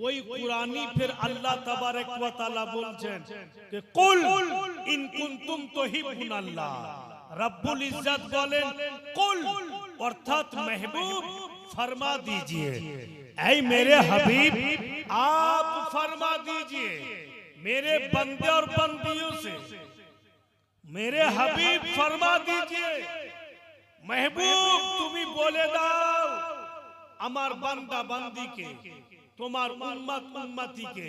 ওই কুরআনি ফির আল্লাহ তাবারক ওয়া তাআলা বলছেন যে কুল ইন কুনতুম তুহিব্বুনাল্লাহ। রব্বুল ইজ্জত বলেন কুল, অর্থাৎ महबूब फरमा दीजिए, ऐ मेरे हबीब आप फरमा दीजिए मेरे बंदे और बंदियों से, मेरे हबीब फरमा दीजिए, महबूब তুমি বলে দাও আমার বান্দা বান্দিকে, তোমার উম্মত উম্মতিকে,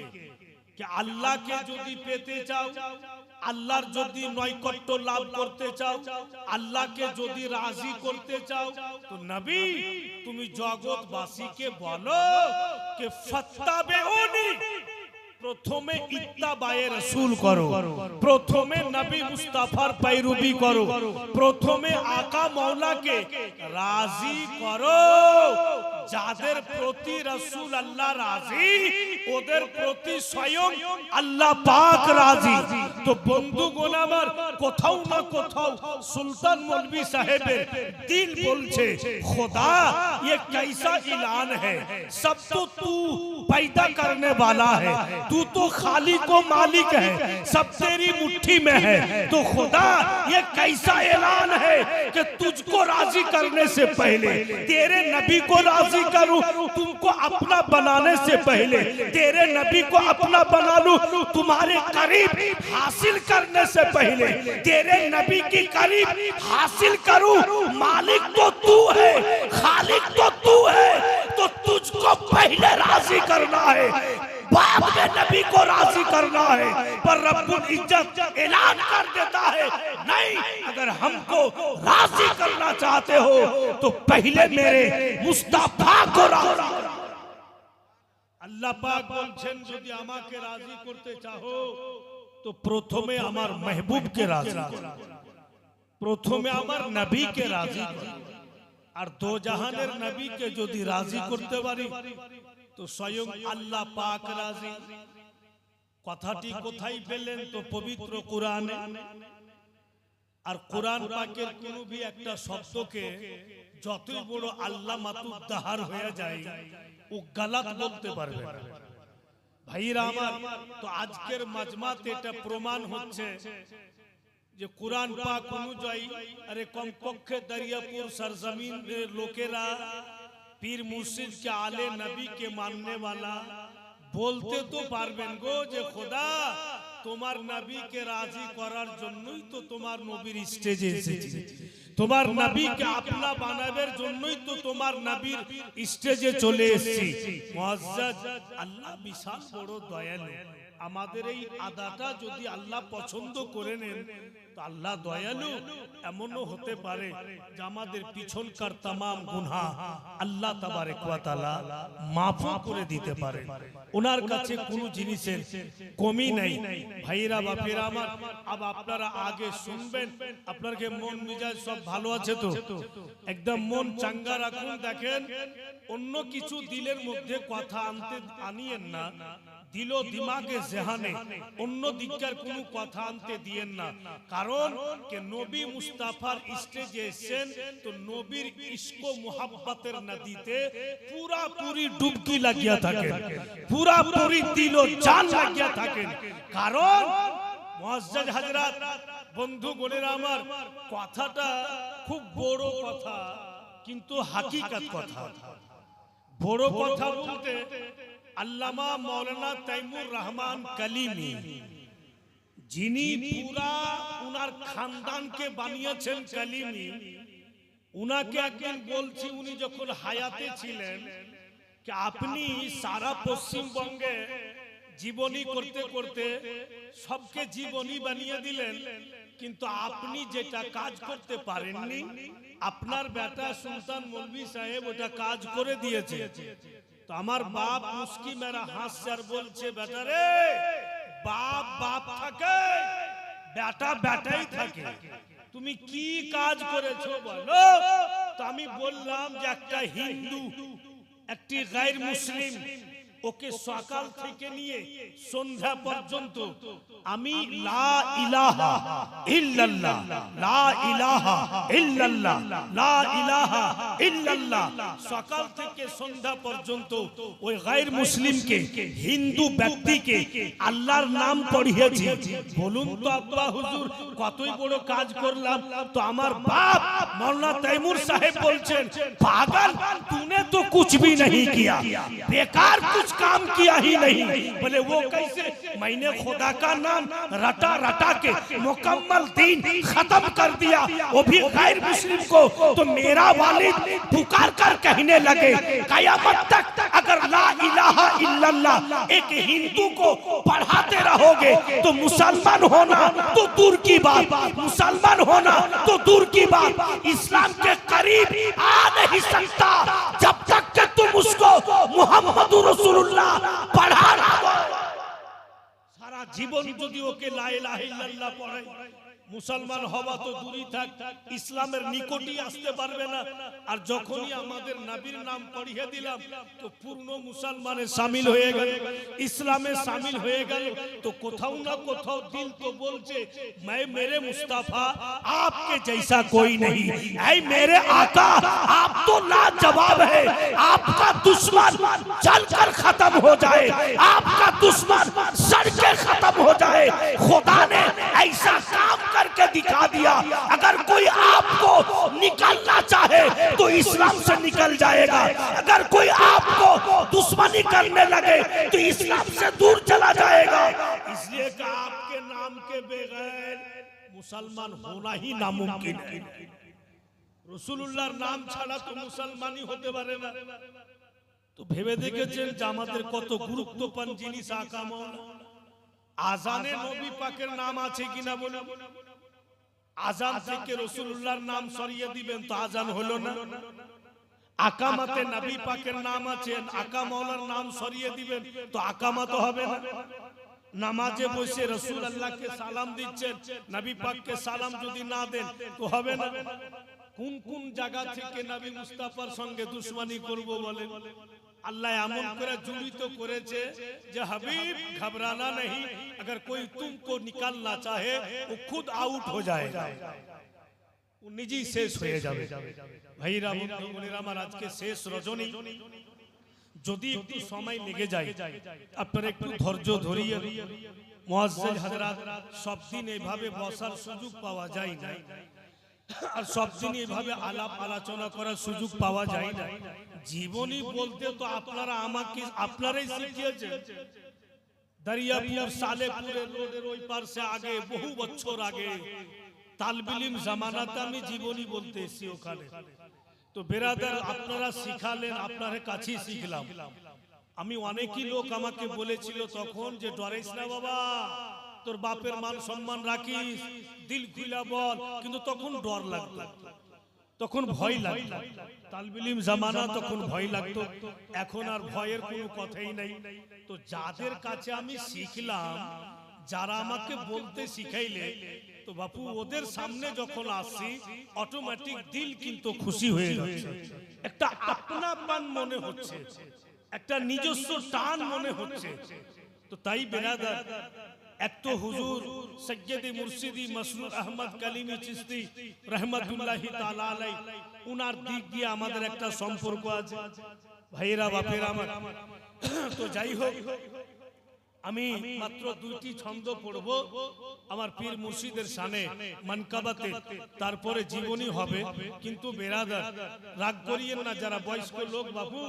कि अल्लाह के যদি পেতে চাও, আল্লাহর যদি নৈকট্য লাভ করতে চাও, আল্লাহকে যদি রাজি করতে চাও, তো নবী তুমি জগৎবাসীকে বলো कि फत्ताबिउनी, প্রথমে ইত্তাবায়ে রাসূল করো, প্রথমে নবী মুস্তাফার पैरवी করো, প্রথমে আকা মাওলাকে রাজি করো। যাদের প্রতি রাসূল আল্লাহ রাজি, ওদের প্রতি স্বয়ং আল্লাহ পাক রাজি। তো বন্ধুগণ আমার, কোথাও না কোথাও সুলতান মৌলভী সাহেবের দিল বলছে খোদা ये कैसा ऐलान है, सब तो तू पैदा करने वाला है, तू तो खालिक व मालिक है, सब तेरी मुट्ठी में है। तो खुदा ये कैसा ऐलान है कि तुझको राजी करने से पहले तेरे नबी को राजी करूं, तुमको अपना बनाने से पहले तेरे नबी को अपना बना लूं, तुम्हारे करीब हासिल करने से पहले तेरे नबी की करीब हासिल करूं। मालिक तो तू है, खालिक तो तू है, तो तुझको पहले राजी करना है, बाद में नबी को राजी करना है। पर रब्बुल इज्जत ऐलान कर देता है नहीं, अगर हमको राजी करना चाहते हो तो पहले मेरे मुस्तफा को राजी करो। আল্লাহ পাক বলছেন যদি আমাকে রাজি করতে চাও তো প্রথমে আমার महबूबকে রাজি করো, প্রথমে আমার নবীকে রাজি করো। আর দো জাহানের নবীকে যদি রাজি করতে পারি তো স্বয়ং আল্লাহ পাক রাজি। কথাটি কোথায় পেলেন? তো পবিত্র কোরআনে। আর কোরআন পাকের কোন भी একটা শব্দকে যতই বড় আল্লাহ মাতুদ্দাহার হয়ে যায় ও গলত বলতে পারবে না। ভাইরা আমার, তো আজকের মাজমাতে এটা প্রমাণ হচ্ছে যে কোরআন পাক অনুযায়ী আরে কমপক্ষে দরিয়াপুর সরজমিনের লোকেরা पीर मुर्शिद के आले नबी के मानने वाला बोलते तो पारबेन गो जे खुदा তোমার নবীকে রাজি করার জন্যই তো তোমার নবীর স্টেজে এসেছি, তোমার নবীকে আপনা বানাবার জন্যই তো তোমার নবীর স্টেজে চলে এসেছি। মুআজ্জাজ আল্লাহ বিশাল বড় দয়ালু। আমাদের এই আদাটা যদি আল্লাহ পছন্দ করে নেন তো আল্লাহ দয়ালু। এমনও হতে পারে যে আমাদের পিছনকার तमाम গুনাহ আল্লাহ তাবারক ওয়া তাআলা মাফ করে দিতে পারে। ওনার কাছে কোনো জিনিসের কমি নাই। ভাইরা বাপেরা আমার, अब আপনারা আগে শুনবেন। আপনাদের মন মেজাজ সব ভালো আছে তো? একদম মন চাঙ্গা রাখুন। দেখেন, অন্য কিছু দিলের মধ্যে কথা আনিয়েন না, দিল দিমাগে জেহানে অন্য দিককার কোনো কথা আনতে দিয়েন না। কারণ কে নবী মুস্তাফার স্টেজে এসেছেন তো নবীর ইশক ও মোহাব্বতের নদীতে পুরাপুরি ডুবকি লাগিয়া থাকেন, পুরাপুরি দিল ও জান লাগিয়া থাকেন। কারণ মুআজ্জাজ হযরত, বন্ধুগণেরা আমার, কথাটা খুব বড় কথা কিন্তু হাকিকত কথা। বড় কথা বলতে আল্লামা মাওলানা তাইমুর রহমান কালিমি, যিনি পুরা উনার খানদানকে বানিয়েছেন কালিমি, উনাকে একদিন বলছি, উনি যখন হায়াতে ছিলেন, कि আপনি সারা পশ্চিমবঙ্গে জীবনী করতে করতে সবকে জীবনী বানিয়ে দিলেন, কিন্তু আপনি যেটা কাজ করতে পারেননি আপনার বেটা সুলতান মৌলভী সাহেব ওটা কাজ করে দিয়েছে। তো আমার বাপ মুস্কি মেরা হাসছে বলছে, বেটা রে, বাপ বাপ থাকে, বেটা বেটাই থাকে, তুমি কি কাজ করেছো বলো? তো আমি বললাম যে একটা হিন্দু, একটি গায়র মুসলিম ওকে সকাল থেকে নিয়ে সন্ধ্যা পর্যন্ত আমি লা ইলাহা ইল্লাল্লাহ লা ইলাহা ইল্লাল্লাহ লা ইলাহা ইল্লাল্লাহ সকাল থেকে সন্ধ্যা পর্যন্ত ওই গায়র মুসলিমকে হিন্দু ব্যক্তিকে আল্লাহর নাম পড়িয়েছি। বলুন তো আব্বা হুজুর কতই বড় কাজ করলাম। তো আমার বাপ मौलाना तैमूर साहब बोलছেন पागल तूने तो कुछ भी नहीं किया, बेकार कुछ काम किया ही नहीं। बोले वो कैसे? मैंने खुदा का नाम रटा रटा के मुकम्मल दीन खत्म कर दिया, वो भी गैर मुस्लिम को। तो मेरा वालिद पुकार कर कहने लगे कयामत तक अगर ला इलाहा इल्लल्लाह एक हिंदू को पढ़ाते रहोगे तो मुसलमान होना तो दूर की बात, मुसलमान होना तो दूर की बात, इस्लाम के करीब आ नहीं सकता जब तक कि तुम उसको मुहम्मद रसूलुल्लाह पढ़ा ना दो। सारा जीवन যদি ওকে লা ইলাহা ইল্লাল্লাহ পড়াই মুসলমান হওয়া তো দূরই থাক, ইসলামের নিকটই আসতে পারবে না। আর যখনই আমাদের নবীর নাম পড়িয়ে দিলাম তো পূর্ণ মুসলমানে শামিল হয়ে গেল, ইসলামে শামিল হয়ে গেল। তো কোথাও না কোথাও দিল তো বলছে मैं मेरे मुस्तफा आपके जैसा कोई नहीं, ऐ मेरे आका आप तो लाजवाब है, आपका दुश्मन जलकर खत्म हो जाए, आपका दुश्मन सड़ के खत्म हो जाए। खुदा ने ऐसा काम करके दिखा दिया, अगर कोई आपको निकलना चाहे तो इस्लाम से निकल जाएगा, अगर कोई आपको दुश्मनी करने लगे तो इस्लाम से दूर चला जाएगा। इसलिए कि आपके नाम के बगैर मुसलमान होना ही नामुमकिन है। রসুলুল্লাহর নাম ছাড়া তো মুসলমানই হতে পারে না। তো ভেবে দেখেছেন যে আমাদের কত গুরুত্বপূর্ণ জিনিস আকা মাওলানা। আজানে নবী পাকের নাম আছে কিনা বলুন? আজান থেকে রসুলুল্লাহর নাম সরিয়ে দিবেন তো আজান হলো না। আকামাতে নবী পাকের নাম আছে, আকা মাওলার নাম সরিয়ে দিবেন তো আকামাত হবে না। নামাজে বসে রাসূলুল্লাহকে সালাম দিচ্ছেন, নবী পাককে সালাম যদি না দেন তো হবে না। কোন কোন জায়গা থেকে নবী মুস্তাফার সঙ্গে দুশমনি করব বলেন? अल्लाह एमन करे जुड़ित करेছে যে हबीब घबराना नहीं, अगर कोई तुमको निकालना चाहे वो खुद आउट हो जाएगा, वो निजी शेष हो जाবে। ভাইরা বোনেরা আমার আজকে শেষ রজনী, যদি একটু সময় লেগে যায় আপনারা একটু ধৈর্য ধরিয়ে, মুয়াজ্জিজ হযরত সব দিন এইভাবে বসার সুযোগ পাওয়া যায় না, আর সব দিন এইভাবে আলাপ আলোচনা করার সুযোগ পাওয়া যায় না। জীবনী বলতে তো আপনারা আমাকে আপনারাই শিখিয়েছেন। দরিয়াপুর সালেপুরের রোডের ওই পার সে আগে বহু বছর আগে তালবে ইলম জামানাতে আমি জীবনী বলতে এসেছি ওখানে। তো বেরাদার আপনারা শিখালেন, আপনার কাছেই শিখলাম। আমি অনেকই লোক আমাকে বলেছিল তখন যে ডরাইস না বাবা, তোর বাপের মান সম্মান রাখিস, দিল খুলা বল, কিন্তু তখন ডর লাগতো, তখন ভয় লাগতো। তালবে ইলম জামানা তখন ভয় লাগতো, এখন আর ভয়ের কোনো কথাই নাই। তো যাদের কাছে আমি শিখলাম, যারা আমাকে বলতে শিখাইলে, তো বাপু ওদের সামনে যখন আসি অটোমেটিক দিল কিন্তু খুশি হয়ে যাচ্ছে, একটা আপনাপন মনে হচ্ছে, একটা নিজস্ব টান মনে হচ্ছে। তো তাই বেরাদার, এক তো হুজুর সৈয়দ মুর্শিদি মাসরুর আহমদ কালিমি চিশতি রহমাতুল্লাহি তাআলা আলাইহি, উনার দিক দিয়ে আমাদের একটা সম্পর্ক আছে। ভাইরা বাপেরা আমার, তো যাই হোক আমি মাত্র দুইটি ছন্দ পড়ব আমার পীর মুর্শিদের শানে মানকাবাতে, তারপরে জীবনী হবে। কিন্তু বেরাদার রাগ করিয়েন না, যারা বয়স্ক লোক বাবু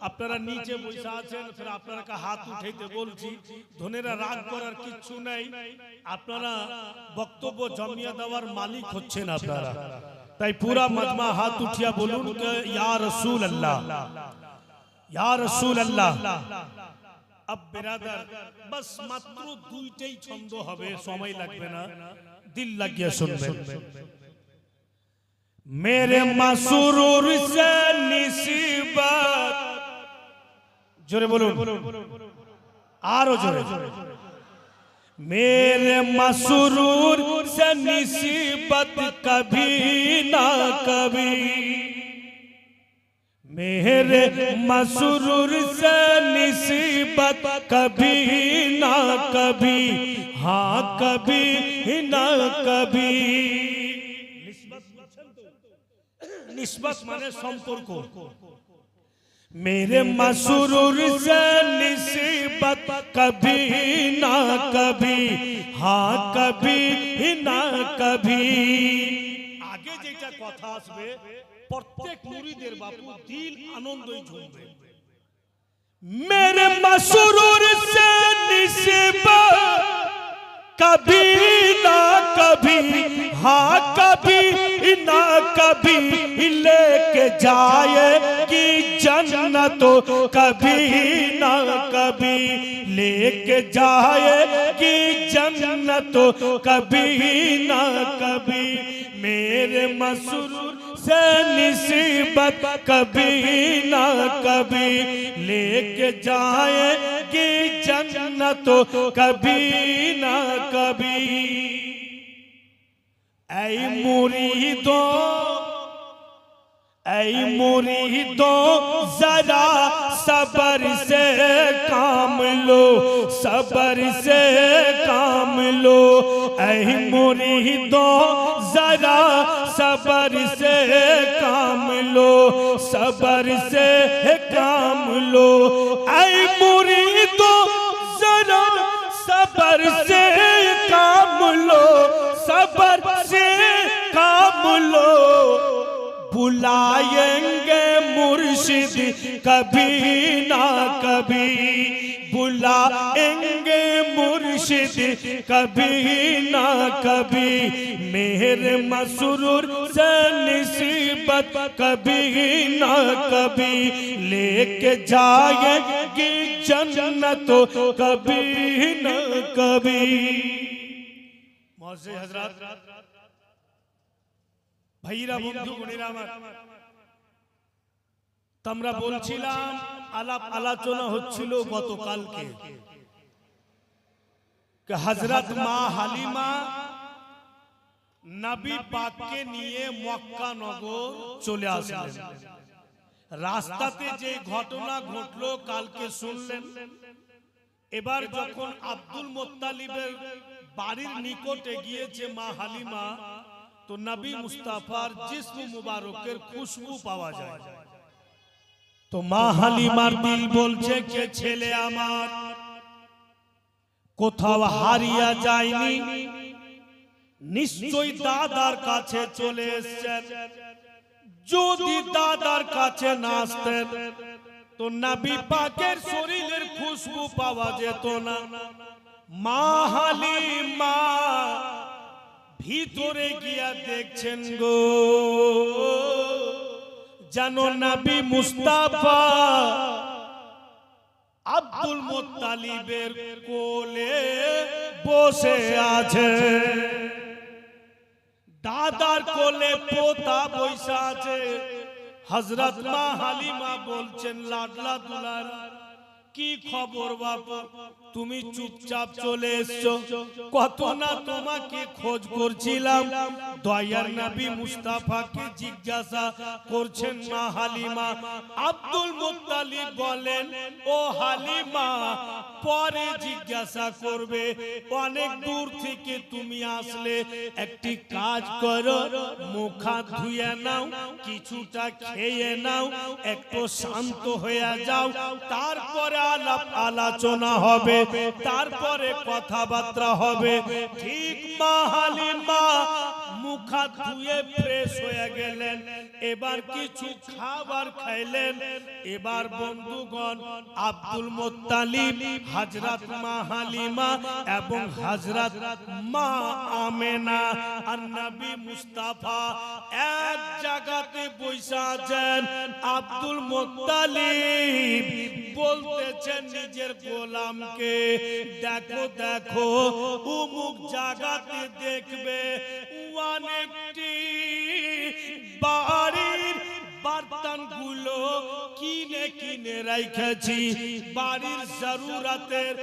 আপনারা নিচে বসে আছেন, ফের আপনারা হাত উঠাইতে বলছি, ধনেরা রাগ করার কিছু নাই। আপনারা বক্তব্য জমিয়া দেওয়ার মালিক হচ্ছেন আপনারা, তাই পুরা মজমা হাত উঠিয়া বলুন ইয়া রাসূল আল্লাহ, ইয়া রাসূল আল্লাহ। अब बिरादर बस मात्र दुईटाई छंद হবে, সময় লাগবে না, দিল লাগিয়ে শুনবেন। मेरे मसरूर से निस्बत, জোরে বলুন, আরো জোরে। मेरे मसरूर से निस्बत कभी ना कभी, मेरे मसरूर से निस्बत कभी ना कभी, हाँ कभी ना कभी। निस्बत माने संपर्क। मेरे मसरूर से निस्बत कभी ना कभी, हाँ कभी ना कभी। आगे যেটা কথা আসবে प्रत्येक मुरीदेर बापू दिल आनंदई झुमबे। मेरे मसरूर से निस्बत कभी ना कभी, हाँ कभी ना कभी लेके जाएगी जन्नत, कभी ना कभी लेके जाएगी जन्नत, कभी ना कभी। मेरे मसरूर से निस्बत कभी ना कभी लेके जाएगी जन्नत, कभी ना कभी। ऐ मुरीदों जरा सबर से काम लो, सबर से काम लो। ऐ मुरीदों जरा सबर से काम लो, सबर से काम लो। ऐ मुरीदों जरा सबर से काम लो, सबर से काम लो। बुलाएंगे मुर्शिद कभी ना कभी, बुलाएंगे मुर्शिद कभी ना कभी। मेरे मसरूर से निस्बत कभी ना कभी लेके जाएगी जन्नत, कभी ना कभी। मौजे हजरत ভাইরা বন্ধু বোনেরা আমার, তোমরা বলছিলাম আলাপ আলোচনা হচ্ছিল গতকালকে যে হযরত মা হালিমা নবী পাককে নিয়ে মক্কা নগর চলে আসলেন। রাস্তাতে যে ঘটনা ঘটলো কালকে শুনলেন। এবার যখন আব্দুল মুত্তালিবের বাড়ির নিকটে গিয়েছে মা হালিমা, तो नबी मुस्ताफार जिस्म मुबारकेर खुशबू पावा जाए। तो मा हालिमार दिल बोलছে কে ছেলে আমার কোথাও হারিয়ে যায়নি, নিশ্চয়ই দাদার কাছে চলে এসেছেন। যদি দাদার কাছে না আসতেন তো নবী পাকের শরীরের খুশবু পাওয়া যেত না। মা হালিমা ভিতরে গিয়া দেখছেন গো, জানো নবী মুস্তাফা আব্দুল মুত্তালিবের কোলে বসে আছে। দাদার কোলে পোতা বসে আছে। হযরত মা হালিমা বলছেন লাডলা দুলার কি খবর বাবা, তুমি চুপচাপ চলে এসছো, কত না তোমাকে খোঁজ করছিলাম। দয়ার নবী মুস্তাফাকে জিজ্ঞাসা করছেন মা হালিমা। আব্দুল মুত্তালিব বলেন ও হালিমা পরে জিজ্ঞাসা করবে, অনেক দূর থেকে তুমি আসলে, একটি কাজ করো মুখ হাত ধুয়ে নাও, কিছুটা খেয়ে নাও, একটু শান্ত হয়ে যাও, তারপরে আলাপ আলোচনা হবে, তারপরে কথাবার্তা হবে। ঠিক মা হালিমা মুখ হাত ধুয়ে ফ্রেশ হয়ে গেলেন। এবার কিছু খাবার খাইলেন। এবার বন্ধুগণ আব্দুল মুত্তালিব, হযরত মা হালিমা এবং হযরত মা আমেনা আর নবী মুস্তাফা এক জায়গাতে বসে আছেন। আব্দুল মুত্তালিব বলতেছেন নিজের গোলামকে, দেখো দেখো অমুক জায়গাতে দেখবে অনেকটি বাড়ির बर्तन गुलो किने किने रेखेছি বাড়ির জরুরতের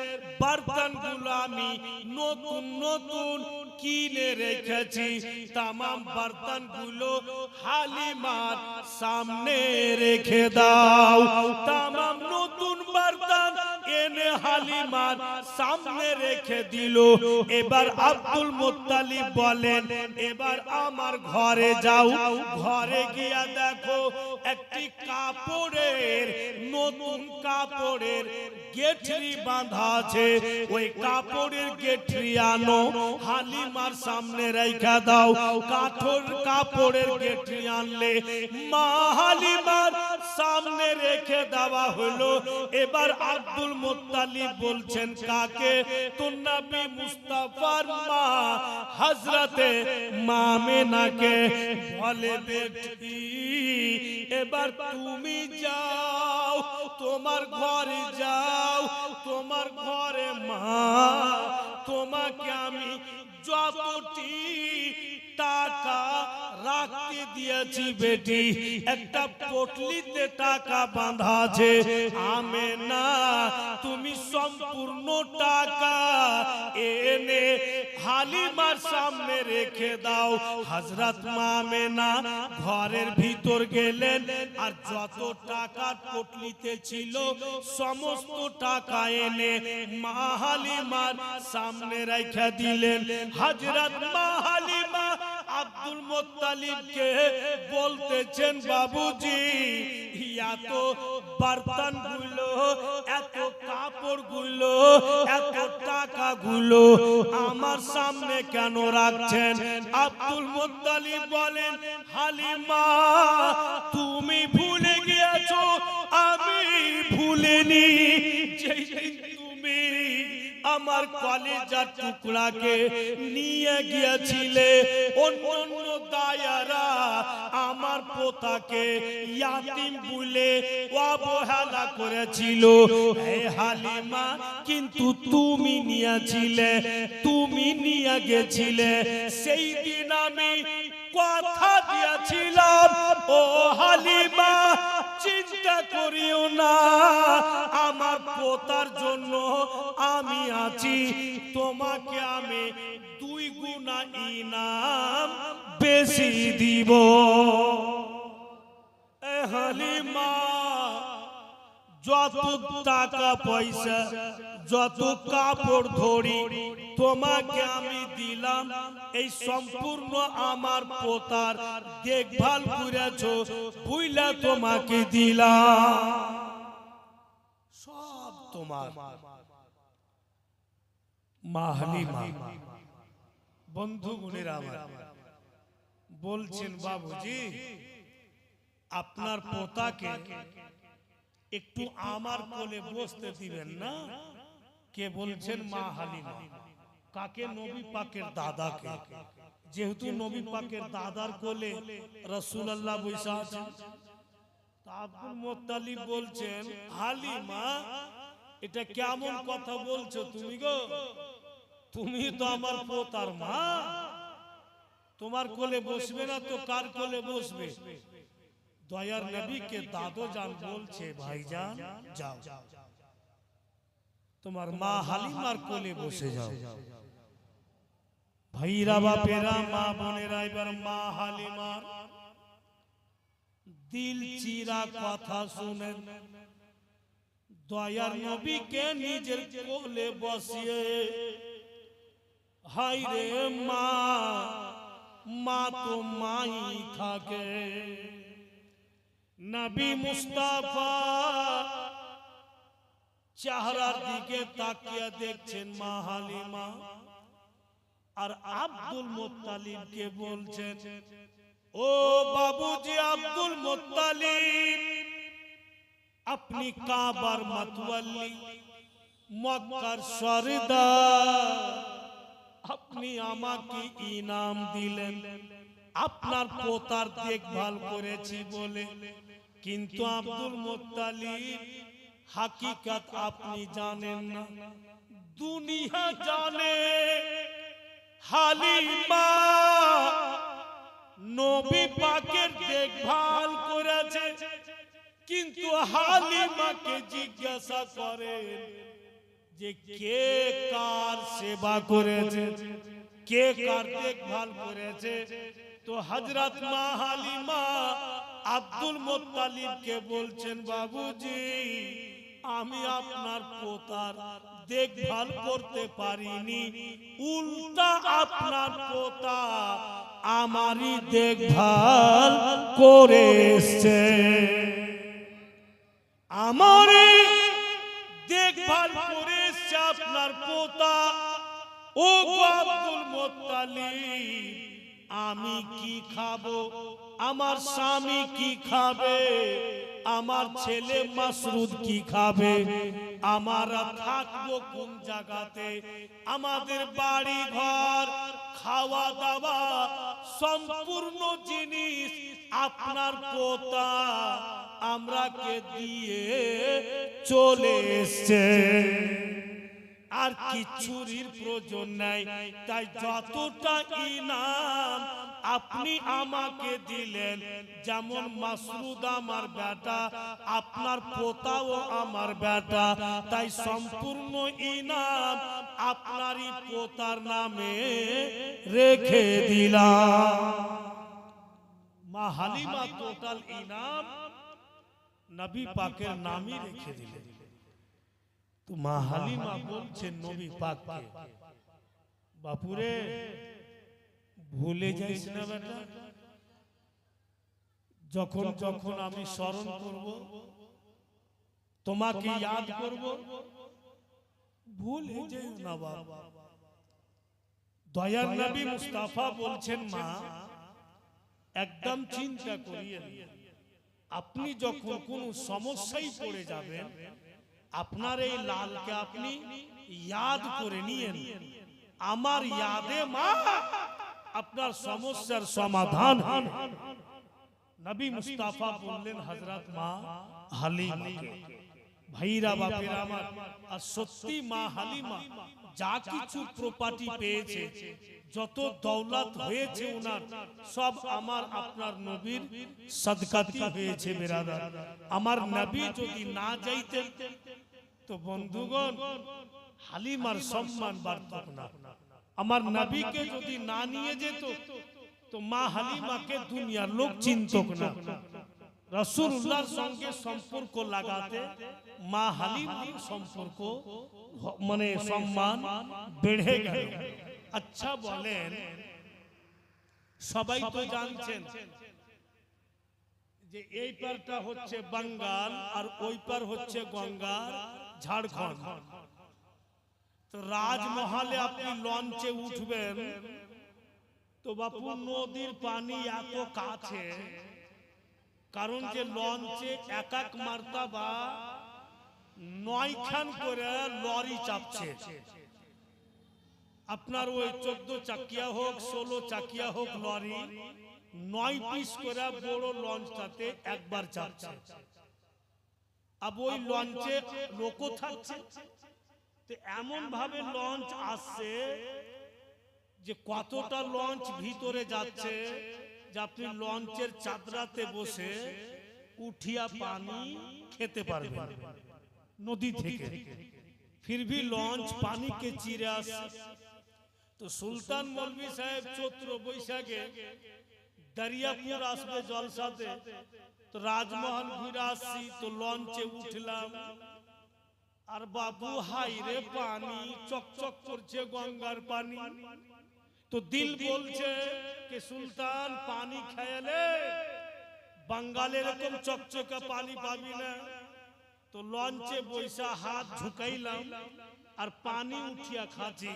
बर्तन गुलो আমি নতুন নতুন কিনে রেখেছি तमाम बर्तन गुलो হালিমার সামনে রেখে দাও तमाम নতুন बर्तन এনে হালিমার সামনে রেখে দিল এবার আব্দুল মুত্তালিব বলেন এবার আমার ঘরে যাও ঘরে গিয়া দেখো একটি কাপড়ের নতুন কাপড়ের গেঠরি বাঁধা আছে ওই কাপড়ের গেঠরি আনো হালিমার সামনে রাখা দাও কাপড়ের গেঠরি আনলে মা হালিমার সামনে রেখে দেওয়া হলো এবার আব্দুল মুত্তালিব বলছেন কাকে তো নবী মুস্তাফার মা হযরতে মা আমেনাকে বলে বেটি এবার তুমি যাও তোমার ঘরে যাও তোমার ঘরে মা তোমাকে আমি যতটি টাকা রাখতে দিয়েছি বেটি একটা পটলিতে টাকা বাঁধা আছে আমেনা তুমি সম্পূর্ণ টাকা এনে হালিমার সামনে রেখে দাও হযরত মা আমেনা ঘরের ভিতর গেলেন আর যত টাকা পটলিতে ছিল সমস্ত টাকা এনে মা হালিমার সামনে রেখে দিলেন হযরত মা হালিমা আব্দুল মুত্তালিবকে বলতেছেন বাবুজি এত বর্তন গুলো এত কাপড় গুলো এত টাকা গুলো আমার সামনে কেন রাখছেন আব্দুল মুত্তালিব বলেন হালিমা তুমি ভুলে গিয়েছো আমি ভুলিনি যেদিন তুমি আমার কলেজার টুকরাকে নিয়ে গিয়েছিলে অন্য দায়ারা আমার পোতাকে ইয়াতিম বলে অবহেলা করেছিল হে হালিমা কিন্তু তুমি নিয়েছিলে তুমি নিয়ে গেছিলে সেই দিন আমি কথা দিয়েছিলাম ও হালিমা চিন্তা করিও না আমার পোতার জন্য আমি আছি তোমাকে আমি 2 গুণা ইনাম বেশি দিব এ হালিমা যত টাকা পয়সা যত কাপড় ধরি তোমাকে আমি দিলাম এই সম্পূর্ণ আমার পোতার দেখভাল করেছো বুইলা তোমাকে দিলাম সব তোমার মা হালিমা বন্ধুগণেরা আমার বলছেন বাবুজি আপনার পোতাকে একটু আমার কোলে বসতে দিবেন না কে বলছেন মা হালিমা কাকে নবী পাকের দাদাকে যেহেতু নবী পাকের দাদার কোলে রাসূলুল্লাহ বসে আছেন আব্দুল মুত্তালিব বলছেন হালিমা এটা কেমন কথা বলছো তুমি গো তুমি তো আমার পোতার মা তোমার কোলে বসবে না তো কার কোলে বসবে দয়ার নবীকে দাদো জান বলছে ভাইজান যাও তোমার মা হালিমার কোলে বসে যাও ভাইরা বাপেরা মা বোনেরা এবার মা হালিমার দিল চিরা কথা শুনেন দয়ার নবীকে নিজের কোলে বসিয়ে হায় রে মা মা তো মাই থাকে নবী মুস্তাফা চেহারার দিকে তাকিয়ে দেখছেন মা হালিমা আর আব্দুল মুত্তালিবকে বলছেন ও বাবুজি আব্দুল মুত্তালিব আপনি কাবার মাতওয়াল্লি মক্কার সরদার আপনি আমাকে ইনাম দিলেন আপনার পোতার দেখভাল করেছি বলে কিন্তু আব্দুল মুত্তালিব হাকিকত আপনি জানেন না দুনিয়া জানে হালিমা নবী পাকের দেখভাল করেছে, কিন্তু হালিমাকে জিজ্ঞাসা করেন যে কে কার সেবা করেছে, কে কার দেখভাল করেছে। তো হযরত মা হালিমা আব্দুল মুত্তালিবকে বলছেন, বাবুজি আমি আপনার পোতার দেখভাল করতে পারিনি, উল্টা আপনার পোতা আমারই দেখভাল করেছে, আমারই দেখভাল করেছে আপনার পোতা। ও আব্দুল মুত্তালিব আমি কি খাবো, আমার স্বামী কি খাবে, আমার ছেলে মাসরুদ কি খাবে, আমরা থাকবো কোন জায়গাতে, আমাদের বাড়ি ঘর খাওয়া দাওয়া সম্পূর্ণ জিনিস আপনার পোতা আমরাকে দিয়ে চলে এসেছে, আর কিছুরির প্রয়োজন নাই। তাই যতটা ইনাম আপনি আমাকে দিলেন, যেমন মাসরুদ আমার বেটা, আপনার পোতাও আমার বেটা, তাই সম্পূর্ণ ইনাম আপনারই পোতার নামে রেখে দিলাম। মা হালিমা টোটাল ইনাম নবী পাকের নামই রেখে দিলেন। তো মা হালিমা বলছেন নবী পাককে, বাপুরে ভুলে যাইস না বেটা, যখন যখন আমি স্মরণ করব তোমাকে ইয়াদ করব, ভুলে যাইও না বাবা। দয়ার নবী মুস্তাফা বলছেন, মা একদম চিন্তা করিয়েন, আপনি যখন কোন সমস্যায় পড়ে যাবেন আপনার এই লালকে আপনি ইয়াদ করে নিয়েন, আমার ইয়াদে মা আপনার সমস্যার সমাধান। নবী মুস্তাফা বললেন হযরত মা হালিমাকে, ভাইরা বাপেরা আমার, আর সত্যি মা হালিমা যা কিছু প্রপার্টি পেয়েছে, যত দৌলত হয়েছে ওনার, সব আমার আপনার নবীর সদকাতে হয়েছে। বেরাদার আমার নবী যদি না যাইতেন তো বন্ধুগণ হালিমার সম্মান বাড়ত না। আমার নবীকে যদি না নিয়ে যেত তো মা হালিমাকে দুনিয়ার লোক চিনতো না। রাসূলুল্লাহর সঙ্গে সম্পর্ক লাগাতে মা হালিমার সম্পর্ক মানে সম্মান বেড়ে গেল। আচ্ছা বলেন, সবাই তো জানছেন যে এই পারটা হচ্ছে বাঙ্গাল আর ওই পার হচ্ছে গঙ্গার ঝাড়খণ্ড। তো রাজমহলে আপনি লঞ্চে উঠবেন তো বাপু নদীর পানি এত কাছে, কারণ যে লঞ্চে এক এক মার্তাবা 9 খান করে লরি চাপছে। আপনার ওই 14 চাকিয়া হোক 16 চাকিয়া হোক লরি 9 পিস করে বড় লঞ্চটাতে একবার চাপছে। আর ওই লঞ্চে লোকও থাকছে। তো এমন ভাবে লঞ্চ আসছে যে কতটা লঞ্চ ভিতরে যাচ্ছে যে আপনি লঞ্চের চাদরাতে বসে উঠিয়া পানি খেতে পারবেন নদী থেকে। फिर भी लॉन्च पानी के चिरे আসে। তো সুলতান মৌলভী সাহেব চৈত্র বৈশাখে দরিয়াপুর আসবে জলসাতে, তো রাজমহল ঘুরে আসছি, তো লঞ্চে উঠলাম আর বাবু হাই রে পানি চকচক করছে গঙ্গার পানি। তো দিল বলছে कि সুলতান পানি খেলে বাঙালি এরকম চকচকা পানি পাবি না। তো লঞ্চে বৈশা হাত ঝুঁকাইলাম আর পানি উঠিয়া খাচ্ছি,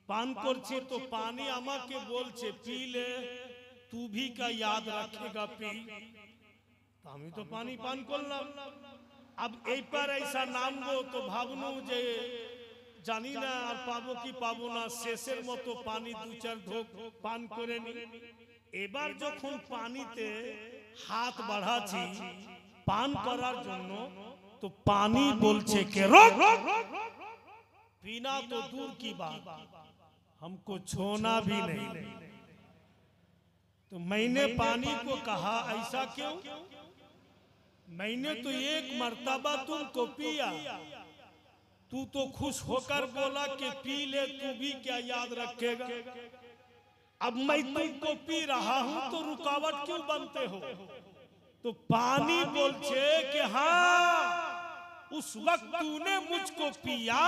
পান করছে। তো পানি আমাকে বলছে পি ले तू भी का याद रखेगा पी। तो আমি তো পানি পান করলাম। अब এই পার ऐसा নামবো তো ভাবনু যে জানি না আর পাবো কি পাবো না, শেষের মতো পানি 2-4 ঢোক পান করে নি। এবার যখন পানিতে হাত বাড়াচ্ছি পান করার জন্য, तो पानी बोलছে के रोक, पीना तो दूर की बात हमको छोना भी नहीं। तो मैंने पानी को कहा ऐसा क्यों? मैंने तो एक मर्तबा तुमको पिया, तू तो खुश होकर बोला कि पी ले, तू भी क्या याद रखेगा? अब मैं तुमको पी रहा हूं तो रुकावट क्यों बनते हो? तो पानी बोलছে कि हाँ, उस वक्त तूने मुझको पिया,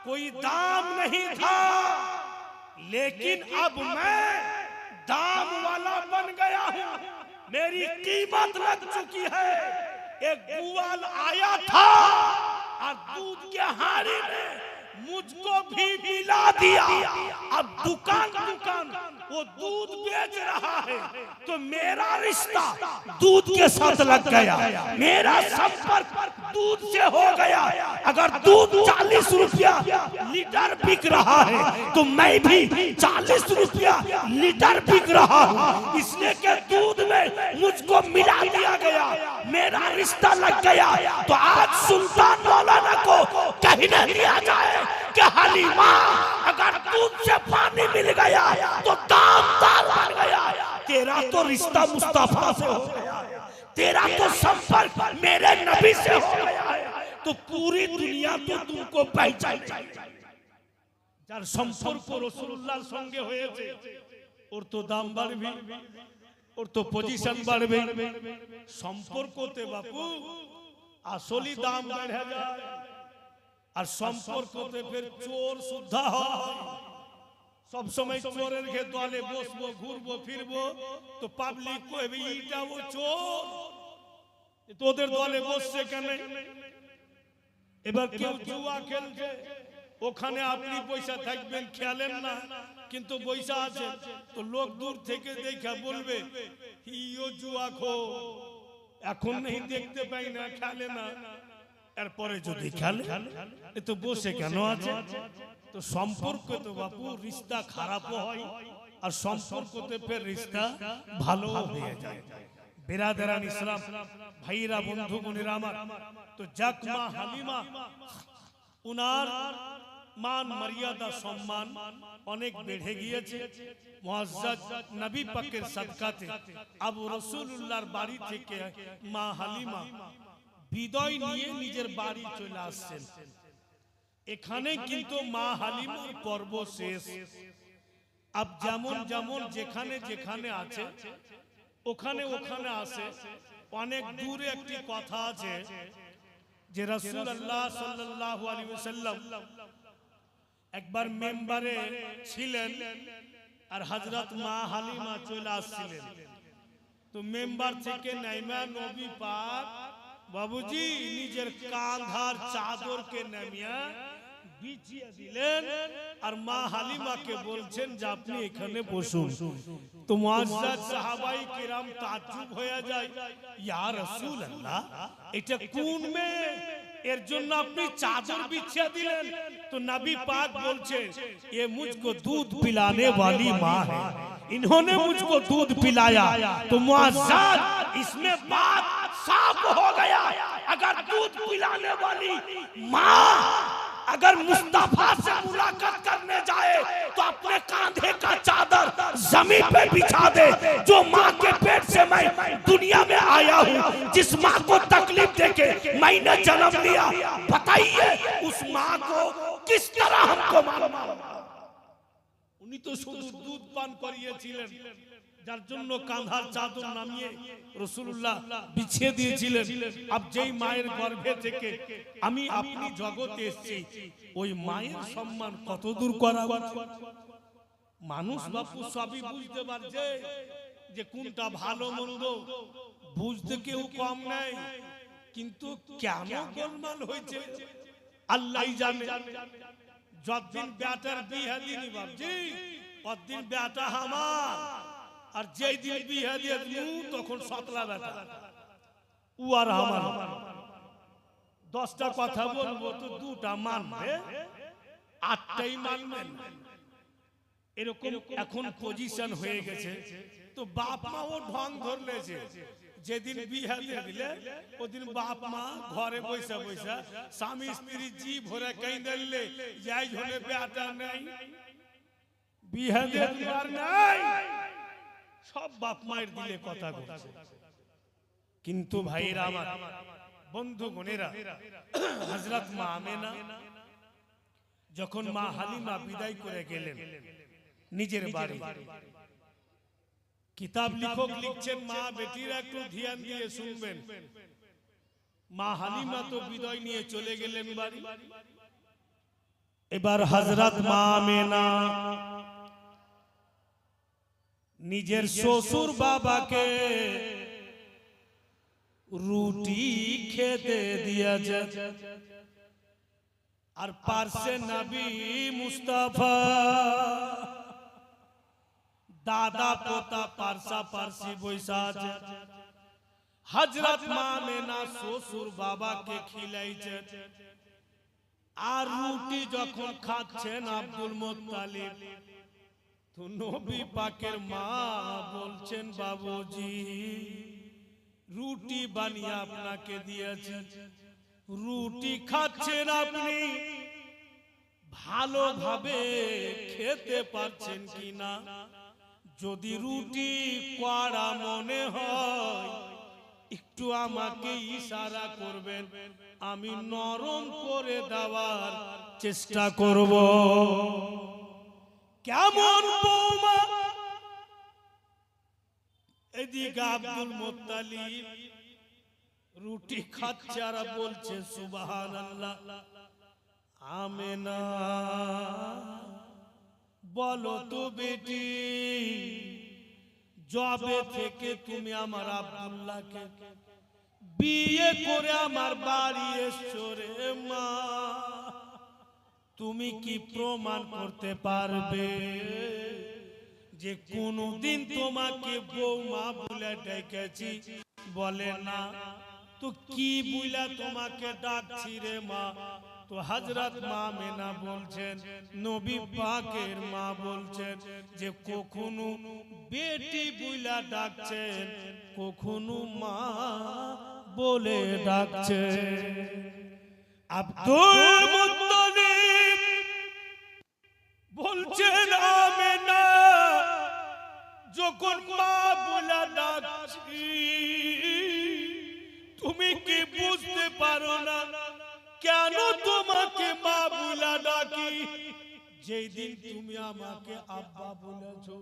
कोई दाम नहीं था, लेकिन अब मैं दाम वाला बन गया हूं, मेरी कीमत लग चुकी है। एक ग्वाल आया था और दूध के हारी में मुझको भी मिला दिया। अब दुकान दुकान वो दूध बेच रहा है, तो मेरा रिश्ता दूध के साथ लग गया, मेरा संपर्क दूध से हो गया। अगर दूध 40 रुपया लीटर बिक रहा है तो मैं भी 40 रुपया लीटर बिक रहा हूँ, इसलिए कि दूध में मुझको मिला दिया गया, मेरा रिश्ता लग गया। तो आज सुल्तान मौलाना को कहने दिया जाए कि हलीमा, अगर दूध से पानी मिल गया तो दामदार बन गया। तेरा तो रिश्ता मुस्तफा से हो गया, तेरा तो संपर्क मेरे नबी से हो गया है, तो पूरी दुनिया तो तुमको पहचाने। যার সম্পর্ক রাসূলুল্লাহর সঙ্গে হয়েছে ওর তো দাম বাড়বে, ওর তো পজিশন বাড়বে। সম্পর্কতে বাপু আসলি দাম বেড়ে যায়, আর সম্পর্কতে ফের চোর সুদ্ধা হয়। সব সময় চোরের দলে বসবো, ঘুরবো ফিরবো, তো পাবলিক কইবে এইটা ও চোর, তোদের দলে বসছে কেন? এবার কেউ জুয়া খেলছে, ওখানে আপনি পয়সা থাকবেন খেলেন না, কিন্তু পয়সা আছে, তো লোক দূর থেকে দেখা বলবে ইও জুয়া খো, এখন নেই দেখতে পাই না, খেলে না। এরপরে যদি খেলে এ তো বসে কেন আছে? তো সম্পর্ক তো বাপু রিস্তা খারাপও হয়, আর সম্পর্কতে ফের রিস্তা ভালো হয়ে যায়। বিরাদরান ইসলাম ভাইরা, বন্ধু বোনেরা আমার, তো যাক মা হালিমা উনার মান মর্যাদা সম্মান অনেক বেড়ে গিয়েছে। মুআজ্জাজ নবী পাকের সাদকাতে আবু রাসূলুল্লাহর বাড়ি থেকে মা হালিমা বিদায় নিয়ে নিজের বাড়ি চলে আসছেন। এখানে কিন্তু মা হালিমার পর্ব শেষ। আব যেমন যেমন যেখানে যেখানে আছে ওখানে ওখানে আসে। অনেক দূরে একটি কথা আছে যে রাসূলুল্লাহ সাল্লাল্লাহু আলাইহি ওয়াসাল্লাম একবার মেম্বারে ছিলেন আর হযরত মা হালিমা চলে আসছিলেন। তো মেম্বার থেকে নাইমা নবী পাক বাবুজি নিজের কাঁধার চাদরকে নামিয়ে বিছিয়ে দিলেন আর মা হালিমাকে বলছেন যে আপনি এখানে বসুন। তো মুআজ্জাজ সাহাবায়ে কিরাম তাজ্জুব হয়ে যায়, ইয়া রাসূলুল্লাহ এটা কোন মেয়ে, এর জন্য আপনি চাদর বিছিয়ে দিলেন? तो नबी पाक बोलছে ये मुझको दूध पिलाने वाली माँ है, इन्होंने मुझको दूध पिलाया। तो मुआज्जाज इसमें बात साफ हो गया, अगर दूध पिलाने वाली माँ अगर मुस्तफा से मुलाकात करने जाए तो अपने कांधे का चादर जमीन पे बिछा दे। जो माँ के पेट से मैं दुनिया में आया हूँ, जिस माँ को तकलीफ देके मैंने जन्म लिया, बताइए उस माँ को किस तरह हमको मालूम? उन्हीं तो शुद्ध दूध पान करिয়েছিলেন, যার জন্য কাঁধার চাদর নামিয়ে রাসূলুল্লাহ বিছিয়ে দিয়েছিলেন। আব যেই মায়ের গর্ভে থেকে আমি আপনি জগতে এসেছি, ওই মায়ের সম্মান কত দূর করা উচিত? মানুষ বাপু সবই বুঝতে পারছে যে কোনটা ভালো মন্দ, বুঝতে কেউ কম নাই, কিন্তু কেন গোলমাল হয়েছে আল্লাহই জানে। যতদিন বেটার বিয়ে দিনি বাপজি ততদিন বেটা আমার, আর যেই দিন বিয়ে দিয়ে দিলু তখন সতলা বেটা ও আর আমার। 10টা কথা বলবো তো 2টা মানবে, 8টাই মানবেন, এরকম এখন পজিশন হয়ে গেছে। তো বাপ মা ও ঢং ধরলেছে, যেদিন বিয়ে দিয়ে দিলে ওদিন বাপ মা ঘরে বসে বসে স্বামী স্ত্রী জি ভরে কাঁদলে, যাই হলে বেটা নাই, বিয়ে দিয়ে দিবার নাই। সব বাপ মায়ের দিলে কথা বলছে, কিন্তু ভাইরা আমার, বন্ধু বোনেরা, হযরত মা আমেনা যখন মা হালিমা বিদায় করে গেলেন নিজের বাড়ি, কিতাব লেখক লিখছেন, মা বেটিরা একটু ধ্যান দিয়ে শুনবেন, মা হালিমা তো বিদায় নিয়ে চলে গেলেন বাড়ি। এবার হযরত মা আমেনা নিজের শ্বশুর বাবাকে রুটি খেতে দিয়েছে, আর পার্শ্বে নবী মুস্তাফা দাদা পোতা পার্সা পার্সি বৈশা আছে। হযরত মা আমেনা শ্বশুর বাবাকে খিলাইছে, আর রুটি যখন খাচ্ছেন আব্দুল মুত্তালিব, তো নবী পাকের মা বলছেন, বাবুজি রুটি বানিয়ে আপনাকে দিয়েছি, রুটি খাচ্ছেন আপনি, ভালোভাবে খেতে পারছেন কিনা? যদি রুটি কড়া মনে হয় একটু আমাকে ইশারা করবেন, আমি নরম করে দেওয়ার চেষ্টা করব। কেমন বৌমা! এদিকে আব্দুল মুত্তালিব রুটি খাচ্ছে আর বলছে সুবহানাল্লাহ। আমেনা বলো তো বেটি, জবে থেকে তুমি আমার আব্দুল্লাহকে বিয়ে করে আমার বাড়ি এসছো রে মা, তুমি কি প্রমাণ করতে পারবে যে কোনদিন তোমাকে বৌমা বলে ডেকেছি? বলে না। তো কি বইলা তোমাকে ডাকছি রে মা? তো হযরত মা আমেনা বলছেন, নবী পাকের মা বলছেন যে কখনো বেটি বইলা ডাকছেন, কখনো মা বলে ডাকছেন। আব্দুল মুত্তালিব বলছেন, আমেনা যখন মা বলে ডাকছি তুমি কি বুঝতে পারো না কেন তোমাকে মা বলে ডাকি? যেই দিন তুমি আমাকে আব্বা বলেছো,